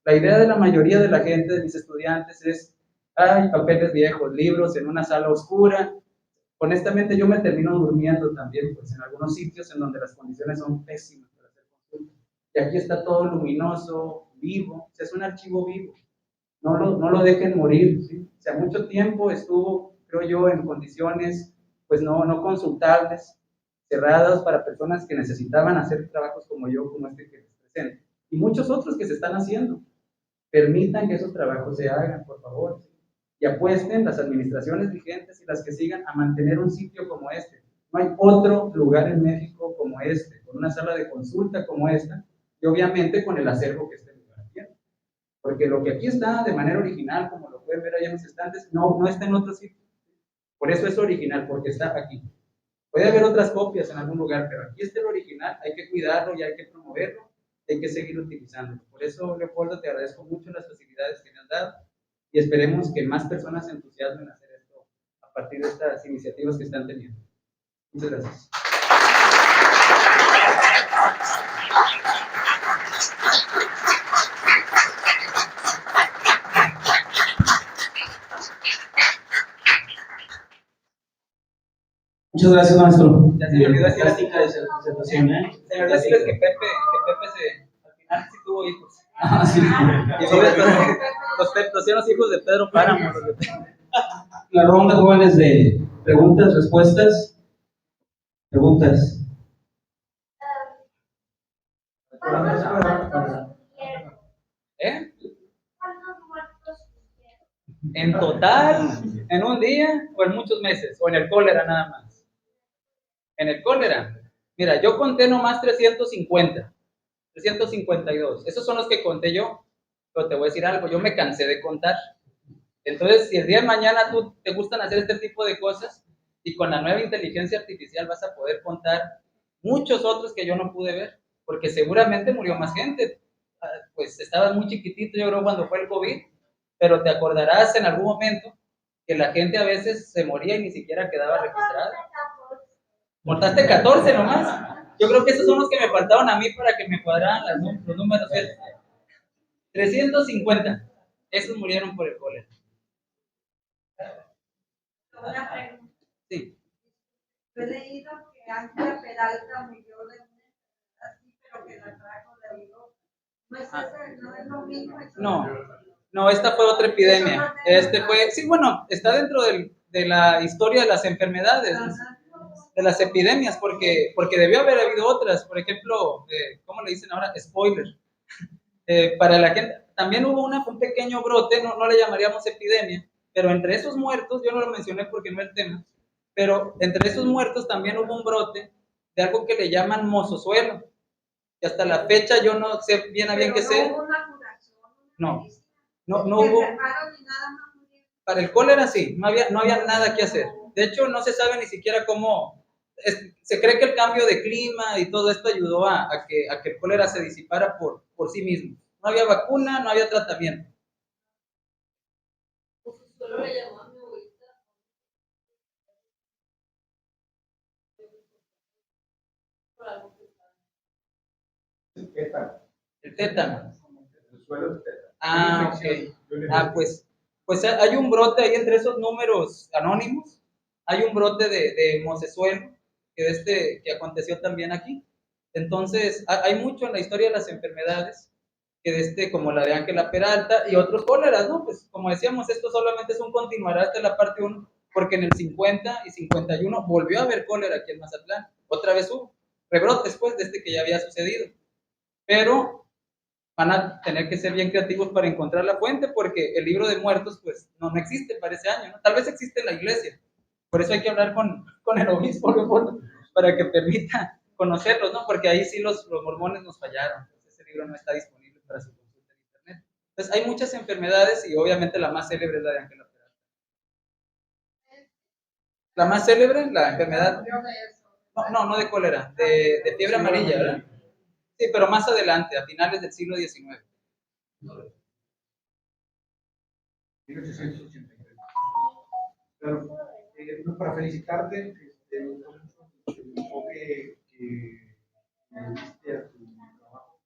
La idea de la mayoría de la gente, de mis estudiantes, es, hay papeles viejos, libros en una sala oscura. Honestamente, yo me termino durmiendo también, pues en algunos sitios en donde las condiciones son pésimas para hacer consulta. Y aquí está todo luminoso, vivo, es un archivo vivo. No lo dejen morir, ¿sí? O sea, mucho tiempo estuvo, creo yo, en condiciones pues no consultables, cerradas para personas que necesitaban hacer trabajos como yo, como este que les presento, y muchos otros que se están haciendo. Permitan que esos trabajos se hagan, por favor, ¿sí? Y apuesten las administraciones vigentes y las que sigan a mantener un sitio como este. No hay otro lugar en México como este, con una sala de consulta como esta, y obviamente con el acervo que este lugar tiene. Porque lo que aquí está de manera original, como lo pueden ver ahí en los estantes, no está en otro sitio. Por eso es original, porque está aquí. Puede haber otras copias en algún lugar, pero aquí está el original, hay que cuidarlo y hay que promoverlo, hay que seguir utilizándolo. Por eso, Leopoldo, te agradezco mucho las facilidades que me has dado y esperemos que más personas se entusiasmen a hacer esto a partir de estas iniciativas que están teniendo. Muchas gracias. Muchas gracias, maestro. Ya se me olvidó decir Fantástica esa presentación, ¿eh? Se me olvidó decirles que Pepe al final sí tuvo hijos. Ah, sí. Los hijos hijos de Pedro Páramo. La ronda, jóvenes, de preguntas, respuestas. Preguntas. ¿Eh? En total, en un día o en muchos meses, o en el cólera nada más. En el cólera, mira, yo conté nomás 350, 352. Esos son los que conté yo, pero te voy a decir algo, yo me cansé de contar. Entonces, si el día de mañana tú te gustan hacer este tipo de cosas y con la nueva inteligencia artificial vas a poder contar muchos otros que yo no pude ver, porque seguramente murió más gente. Pues estabas muy chiquitito, yo creo, cuando fue el COVID. pero te acordarás en algún momento que la gente a veces se moría y ni siquiera quedaba registrada. ¿Contaste 14 nomás? Yo creo que esos son los que me faltaban a mí para que me cuadraran los números. 350. Esos murieron por el cólera. Una pregunta. Sí. Yo he leído que Ángela Peralta murió de una así, pero que la trajo de Europa. No es, no es lo mismo. No, esta fue otra epidemia. Sí, bueno, está dentro de la historia de las enfermedades, de las epidemias, porque debió haber habido otras. Por ejemplo, ¿cómo le dicen ahora? Spoiler. Para la gente, también hubo un pequeño brote, no le llamaríamos epidemia, pero entre esos muertos, yo no lo mencioné porque no es el tema, pero entre esos muertos también hubo un brote de algo que le llaman mozosuelo, que hasta la fecha yo no sé bien a bien qué sea. No, no hubo. Para el cólera sí, no había nada que hacer. De hecho, no se sabe ni siquiera cómo. Se cree que el cambio de clima y todo esto ayudó a que el cólera se disipara por sí mismo. No había vacuna, no había tratamiento. Solo le llamó a mi abuelita. El tétano. El suelo es tétano. Ok. Pues hay un brote ahí entre esos números anónimos. Hay un brote de mocesuelo que aconteció también aquí. Entonces, hay mucho en la historia de las enfermedades como la de Ángela Peralta y otros cóleras, ¿no? Pues como decíamos, esto solamente es un continuará hasta la parte 1, porque en el 50 y 51 volvió a haber cólera aquí en Mazatlán. Otra vez hubo rebrotes, pues, de que ya había sucedido. Pero van a tener que ser bien creativos para encontrar la fuente, porque el libro de muertos, pues, no existe para ese año, ¿no? Tal vez existe en la iglesia. Por eso hay que hablar con el obispo, ¿no? Para que permita conocerlos, ¿no? Porque ahí sí los mormones nos fallaron. Ese libro no está disponible para su consulta en internet. Entonces, hay muchas enfermedades y obviamente la más célebre es la de Ángela Peralta. La más célebre, la enfermedad. No de cólera, de fiebre amarilla, ¿verdad? Sí, pero más adelante, a finales del siglo XIX. 1883. Pero, para felicitarte, el enfoque que le diste a tu trabajo,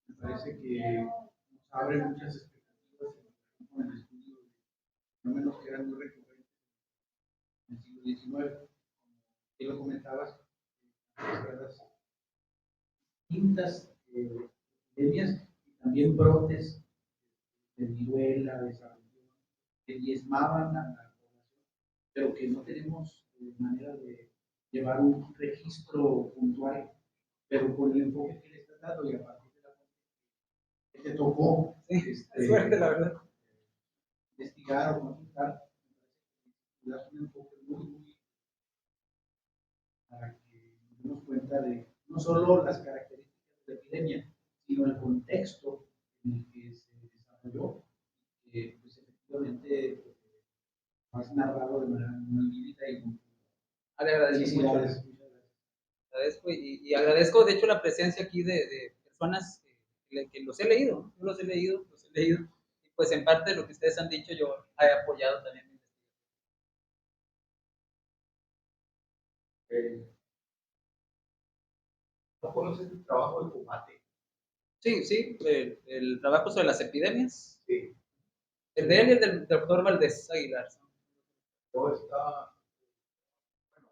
me parece que nos abre muchas expectativas con el estudio de fenómenos que eran muy recurrentes en el siglo XIX. Como lo comentabas, las distintas epidemias y también brotes de viruela, de sarampión, que diezmaban a la población, pero que no tenemos manera de llevar un registro puntual, pero con el enfoque que le estás dando y a partir de la que te tocó suerte, la verdad. Investigar o consultar, das un enfoque muy para que nos demos cuenta de no solo las características de la epidemia, sino el contexto en el que se desarrolló, que pues efectivamente has narrado de manera muy vívida y muy. Le agradezco mucho. Agradezco y agradezco, de hecho, la presencia aquí de personas que los he leído, ¿no? Yo los he leído, y pues en parte de lo que ustedes han dicho yo he apoyado también. ¿No conoces el trabajo de Comate? Sí, el trabajo sobre las epidemias. Sí. El de él y el del doctor Valdés Aguilar. Todo está, bueno,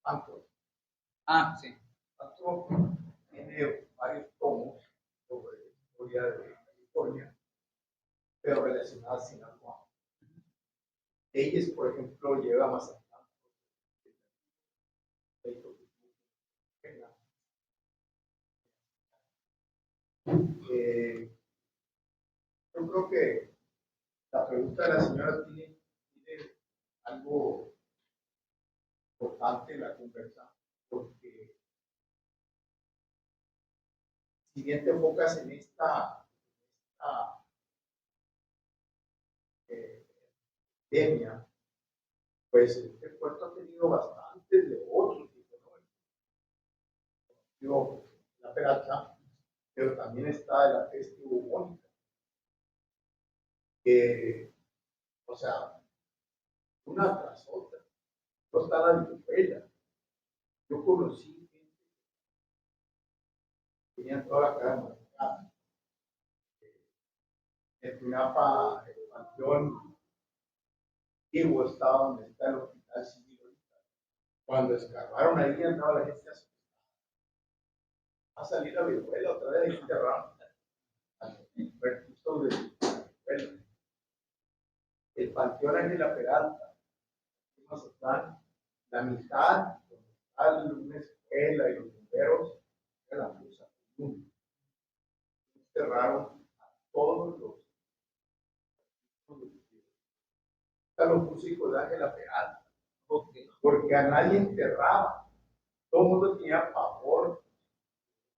Antro. Sí. Antro tiene varios tomos sobre la historia de California, pero relacionadas a Sinaloa. Ellos, por ejemplo, lleva a Mazatlán. Yo creo que la pregunta de la señora tiene algo importante en la conversa, porque si bien te enfocas en esta epidemia, pues este puerto ha tenido bastantes de otros tipos, ¿no? Digo, la Peralta, pero también está la peste bubónica. O sea, una tras otra. No está la escuela. Yo conocí gente que tenían toda la cara marcada. En Tunapa, el panteón antiguo estaba donde está el hospital civil. Cuando escarbaron ahí andaba la gente asustada. Va a salir la viruela otra vez, ahí enterraron. Justo de la viruela. El panteón Ángel La Peralta, en Mazatlán, la mitad, donde está una escuela y los bomberos, era la fosa común. Enterraron a todos los músicos de Ángel La Peralta, porque a nadie enterraba. Todo el mundo tenía pavor de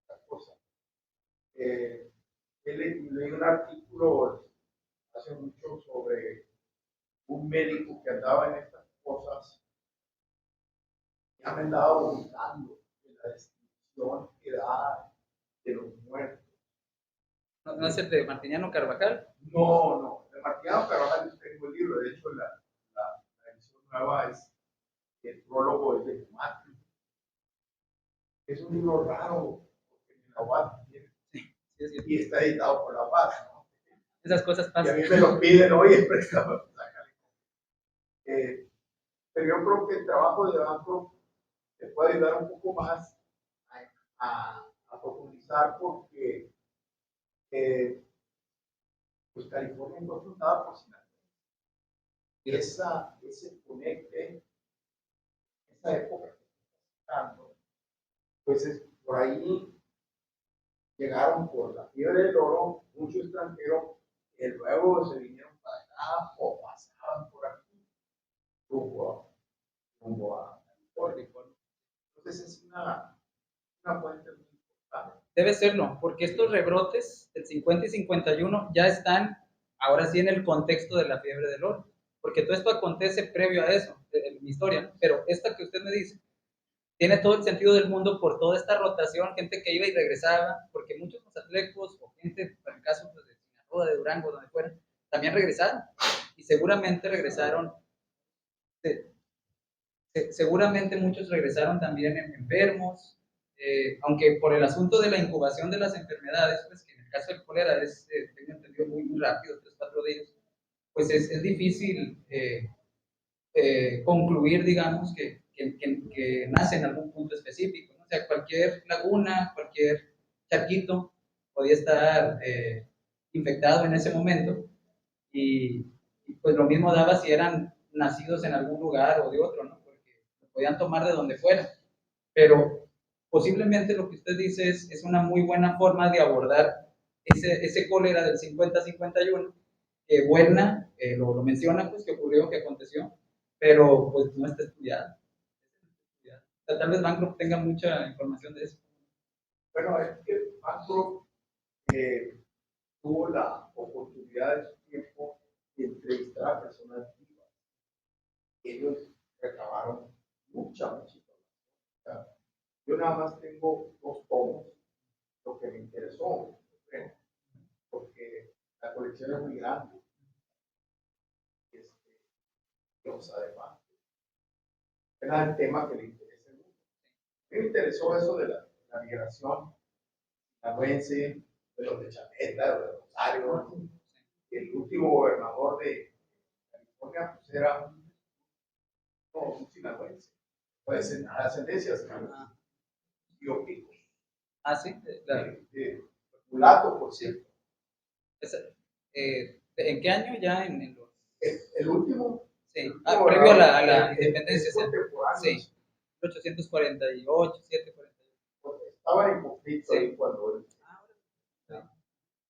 esta cosa. Leí un artículo hace mucho sobre un médico que andaba en estas cosas. Ya me andaba vomitando de la descripción que da de los muertos. ¿No es el de Martiniano Carvajal? No, de Martiniano Carvajal tengo el libro. De hecho, la edición nueva es el prólogo de Tomate. Es un libro raro, porque en la UAT tiene, y está editado por la UAT, ¿no? Esas cosas Y a pasan. mí me lo piden, oye, préstame. Pero yo creo que el trabajo de banco te puede ayudar un poco más a profundizar, porque pues California no fue fundada por Sinaloa. Ese conecte, esa época que está pasando, pues por ahí llegaron por la fiebre del oro, muchos extranjeros, y luego se vinieron para acá o pasaban por aquí, rumbo a California. Entonces es una fuente muy importante. Debe serlo, porque estos rebrotes del 50 y 51 ya están ahora sí en el contexto de la fiebre del oro, porque todo esto acontece previo a eso, en mi historia, ¿no? Pero esta que usted me dice, tiene todo el sentido del mundo por toda esta rotación, gente que iba y regresaba, porque muchos mazatlecos o gente, en el caso pues, de Sinaloa, de Durango, donde fuera, también regresaron, y seguramente regresaron, seguramente muchos regresaron también enfermos, aunque por el asunto de la incubación de las enfermedades, pues que en el caso del cólera es, tengo entendido, muy rápido, 3-4 días, pues es difícil concluir, digamos, que nace en algún punto específico, ¿no? O sea, cualquier laguna, cualquier charquito podía estar infectado en ese momento y pues lo mismo daba si eran nacidos en algún lugar o de otro, ¿no? Porque lo podían tomar de donde fuera, pero posiblemente lo que usted dice es una muy buena forma de abordar ese cólera del 50-51, que Buena lo menciona, pues que ocurrió, que aconteció, pero pues no está estudiado. O sea, tal vez Bancroft tenga mucha información de eso. Bueno, es que Bancroft tuvo la oportunidad de su tiempo de entrevistar a personas vivas. Ellos recabaron mucha información. O sea, yo nada más tengo 2 tomos, lo que me interesó, porque la colección es muy grande. Dios, además, era el tema que le interesa mucho. Me interesó eso de la migración sinaloense, de los de Chaveta, de los Rosario. El último gobernador de California pues era un sinaloense, pues ascendencia sinaloense, Tío Pico. Ah, sí, claro. Mulato, por cierto. ¿En qué año ya? En los... El último. Sí, previo a la independencia. Sí, 1848, 748. Estaban en conflicto ahí cuando él.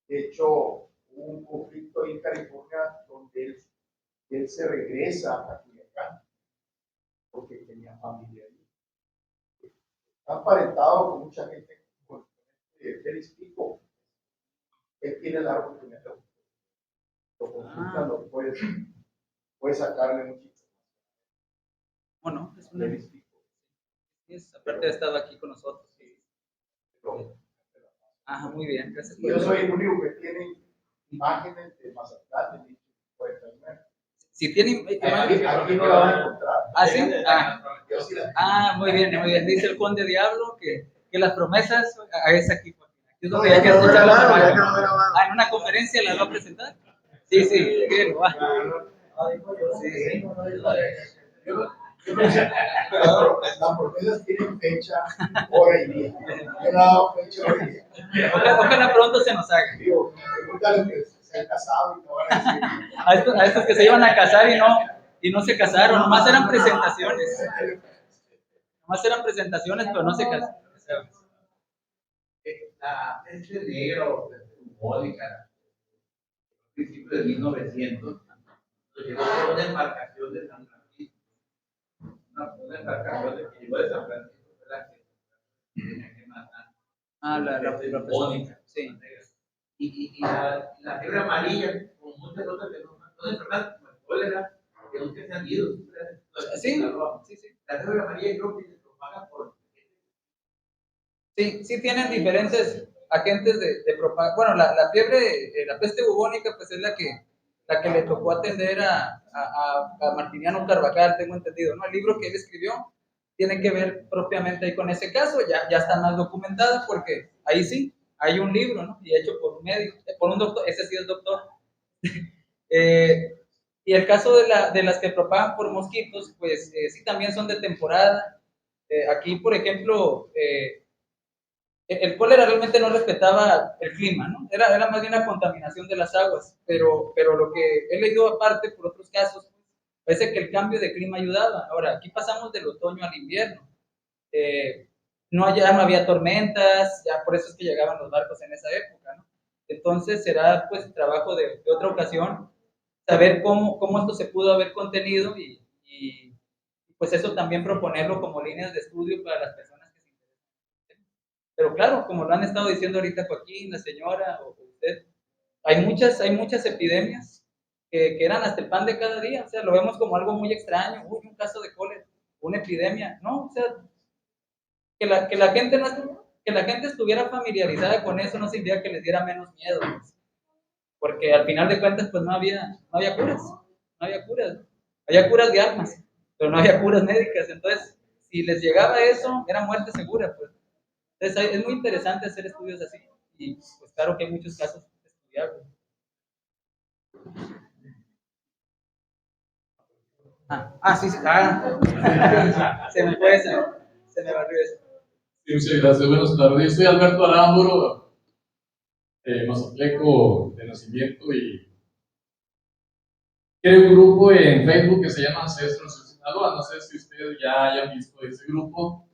De hecho, hubo un conflicto en California donde él se regresa a Culiacán porque tenía familia ahí. Está emparentado con mucha gente, con Félix Pico. Él tiene la oportunidad de lo consulta, lo puede sacarle muchísimo. Bueno, es una. Aparte ha estado aquí con nosotros. Ajá, muy bien, gracias. Yo soy el único que tiene imágenes de Mazatlán, Si tienen... Aquí no la van a encontrar. ¿Ah, sí? Yo sí la Muy bien, muy bien. Dice el conde Diablo que las promesas es aquí. Aquí es No, donde ya hay que quedó escuchar la grabado, ya palabra. quedó grabado. En una conferencia la va a presentar. Sí, bien, va. Sí. Yo no sé, pero las promesas tienen fecha, hora y día. Yo no he dado fecha, hora y día. Ojalá pronto se nos haga. Digo, pregúntale que se han casado y te van a decir. A estos que se iban a casar y no se casaron, nomás eran presentaciones. Nomás eran presentaciones, pero no se casaron. Este negro, Mónica, principio de 1900, lo llevó por una embarcación de San Francisco. Una embarcación que llegó de San Francisco, fue la que tenía que matar. La Mónica. Sí. Y la fiebre amarilla, como muchas otras que son enfermedades como el cólera, que nunca se han ido. Sí. La fiebre amarilla creo que se propaga por. Sí tienen diferentes agentes de propagación. Bueno, la fiebre, la peste bubónica, pues es la que le tocó atender a Martiniano Carvajal, tengo entendido, ¿no? El libro que él escribió tiene que ver propiamente ahí con ese caso, ya está más documentado, porque ahí sí, hay un libro, ¿no? Y hecho por un médico, por un doctor, ese sí es doctor. Y el caso de las que propagan por mosquitos, pues sí también son de temporada. Aquí, por ejemplo, el cólera realmente no respetaba el clima, ¿no? Era más bien la contaminación de las aguas, pero lo que he leído aparte por otros casos, parece que el cambio de clima ayudaba. Ahora, aquí pasamos del otoño al invierno. Ya no había tormentas, ya por eso es que llegaban los barcos en esa época, ¿no? Entonces será pues trabajo de otra ocasión saber cómo esto se pudo haber contenido y pues eso también proponerlo como líneas de estudio para las personas que se interesan. Pero claro, como lo han estado diciendo ahorita Joaquín, la señora o usted, hay muchas epidemias que eran hasta el pan de cada día, o sea, lo vemos como algo muy extraño, un caso de cólera, una epidemia, no, o sea, que la gente que la gente estuviera familiarizada con eso no significa que les diera menos miedo, pues, porque al final de cuentas pues no había curas, había curas de armas, pero no había curas médicas, entonces si les llegaba eso, era muerte segura, pues. Entonces es muy interesante hacer estudios así y pues claro que hay muchos casos de estudiarlos. Sí. Se me fue ese, se me barrió eso. Sí, muchas gracias. Buenas tardes. Yo soy Alberto Arámburo, mazatleco de nacimiento, y creo un grupo en Facebook que se llama Ancestros de Sinaloa. No sé si ustedes ya hayan visto ese grupo.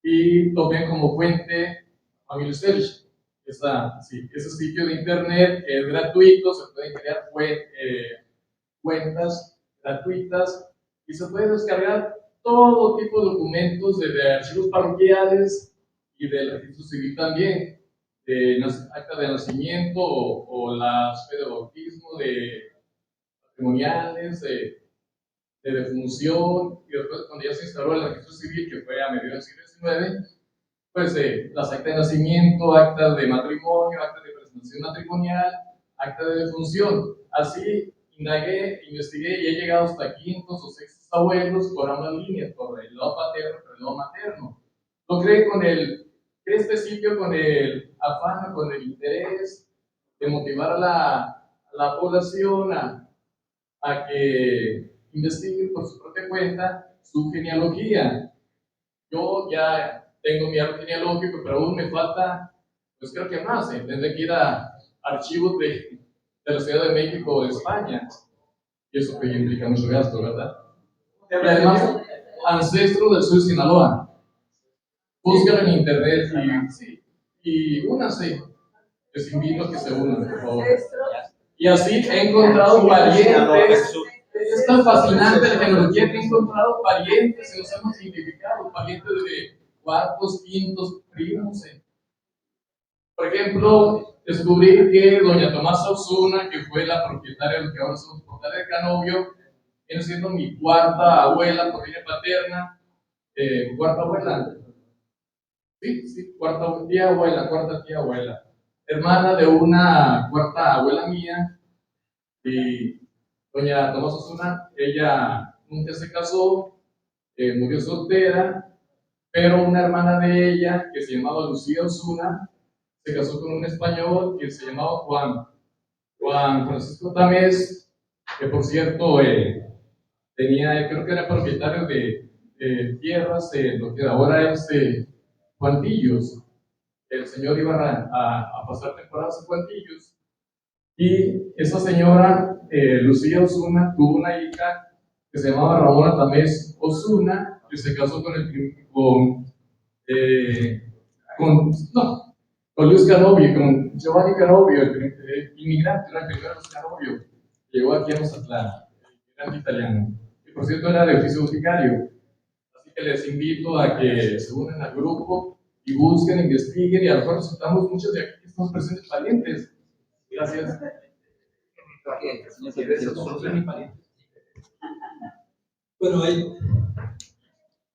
Y tomé como fuente Family Search. Ese sitio de internet es gratuito, se pueden crear cuentas gratuitas y se puede descargar todo tipo de documentos de archivos parroquiales y del registro civil también, de acta de nacimiento o las fe de bautismo, de patrimoniales, de defunción, y después cuando ya se instaló el registro civil, que fue a mediados del siglo XIX, pues las actas de nacimiento, actas de matrimonio, actas de presentación matrimonial, acta de defunción. Así indagué, investigué y he llegado hasta quintos o sextos abuelos por ambas líneas, por el lado paterno y por el lado materno. Lo creé este sitio con el afán, con el interés de motivar a la población a que investigue por su propia cuenta su genealogía. Yo ya tengo mi árbol genealógico, pero aún me falta, pues creo que más, tendré que ir a archivos de la Ciudad de México o de España, y eso pues implica mucho gasto, ¿verdad? Y además, Ancestro del Sur de Sinaloa. Búscalo en internet y únanse. Les invito a que se unan, por favor. Y así he encontrado parientes. Es tan fascinante la genealogía que he encontrado parientes y los hemos identificado, parientes de cuartos, quintos, primos. Por ejemplo, descubrí que doña Tomasa Osuna, que fue la propietaria de lo que ahora somos Portal de Canovio, viene siendo mi cuarta abuela por línea paterna, cuarta abuela. Sí, cuarta tía abuela, hermana de una cuarta abuela mía, y doña Tomás Osuna, ella nunca se casó, murió soltera, pero una hermana de ella, que se llamaba Lucía Osuna, se casó con un español que se llamaba Juan Francisco Tamés, que por cierto tenía, creo que era propietario de tierras en lo que ahora es Cuantillos. El señor iba a pasar temporadas en Cuantillos, y esa señora, Lucía Osuna, tuvo una hija que se llamaba Ramona Tamés Osuna, que se casó con Luis Canovio, con Giovanni Canovio, el inmigrante, era el primero Luis Canovio, que llegó aquí a Mazatlán, el inmigrante italiano, que por cierto era de oficio boticario. Así que les invito a que se unan al grupo y busquen, investiguen, y a lo mejor resultamos muchos de aquí que estamos presentes parientes. Gracias. Bueno,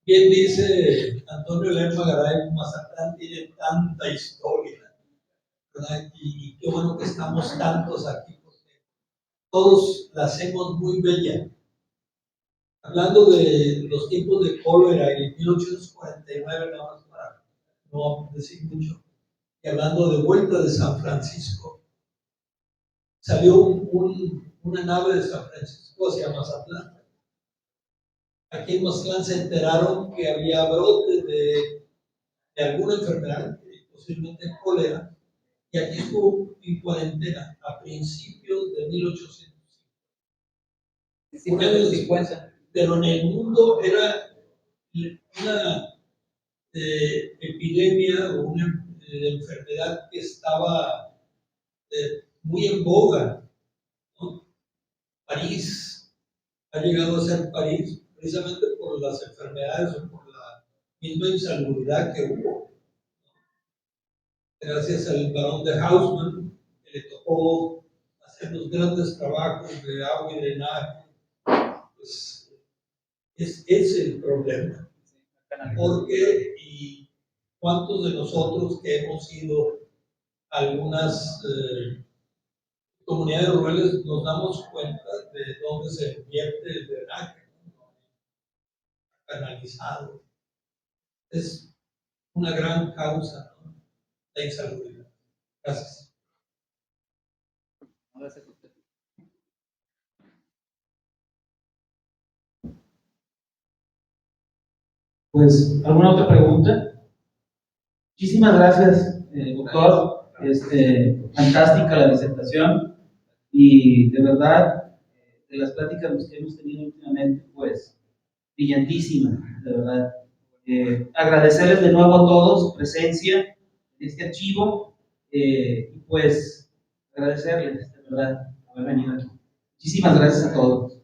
bien dice Antonio Lerma Garay, Mazatlán tiene tanta historia, ¿verdad? Y qué bueno que estamos tantos aquí, porque todos la hacemos muy bella. Hablando de los tiempos de cólera en 1849, nada más para no decir mucho, y hablando de vuelta de San Francisco, salió una nave de San Francisco hacia Mazatlán. Aquí en Mazatlán se enteraron que había brotes de alguna enfermedad, posiblemente cólera, y aquí estuvo en cuarentena a principios de 1850. Pero en el mundo era una epidemia o una enfermedad que estaba muy en boga, ¿no? París ha llegado a ser París precisamente por las enfermedades o por la misma insalubridad que hubo. Gracias al barón de Haussmann, que le tocó hacer los grandes trabajos de agua y drenaje, pues es el problema. Porque, y cuántos de nosotros que hemos ido a algunas comunidades rurales nos damos cuenta de dónde se invierte el drenaje, ¿no? Canalizado. Es una gran causa, ¿no? La insalubridad. Gracias. Pues, ¿alguna otra pregunta? Muchísimas gracias, doctor. Fantástica la disertación, y de verdad, de las pláticas que hemos tenido últimamente, pues, brillantísima, de verdad. Agradecerles de nuevo a todos su presencia en este archivo, y pues, agradecerles, de verdad, haber venido aquí. Muchísimas gracias a todos.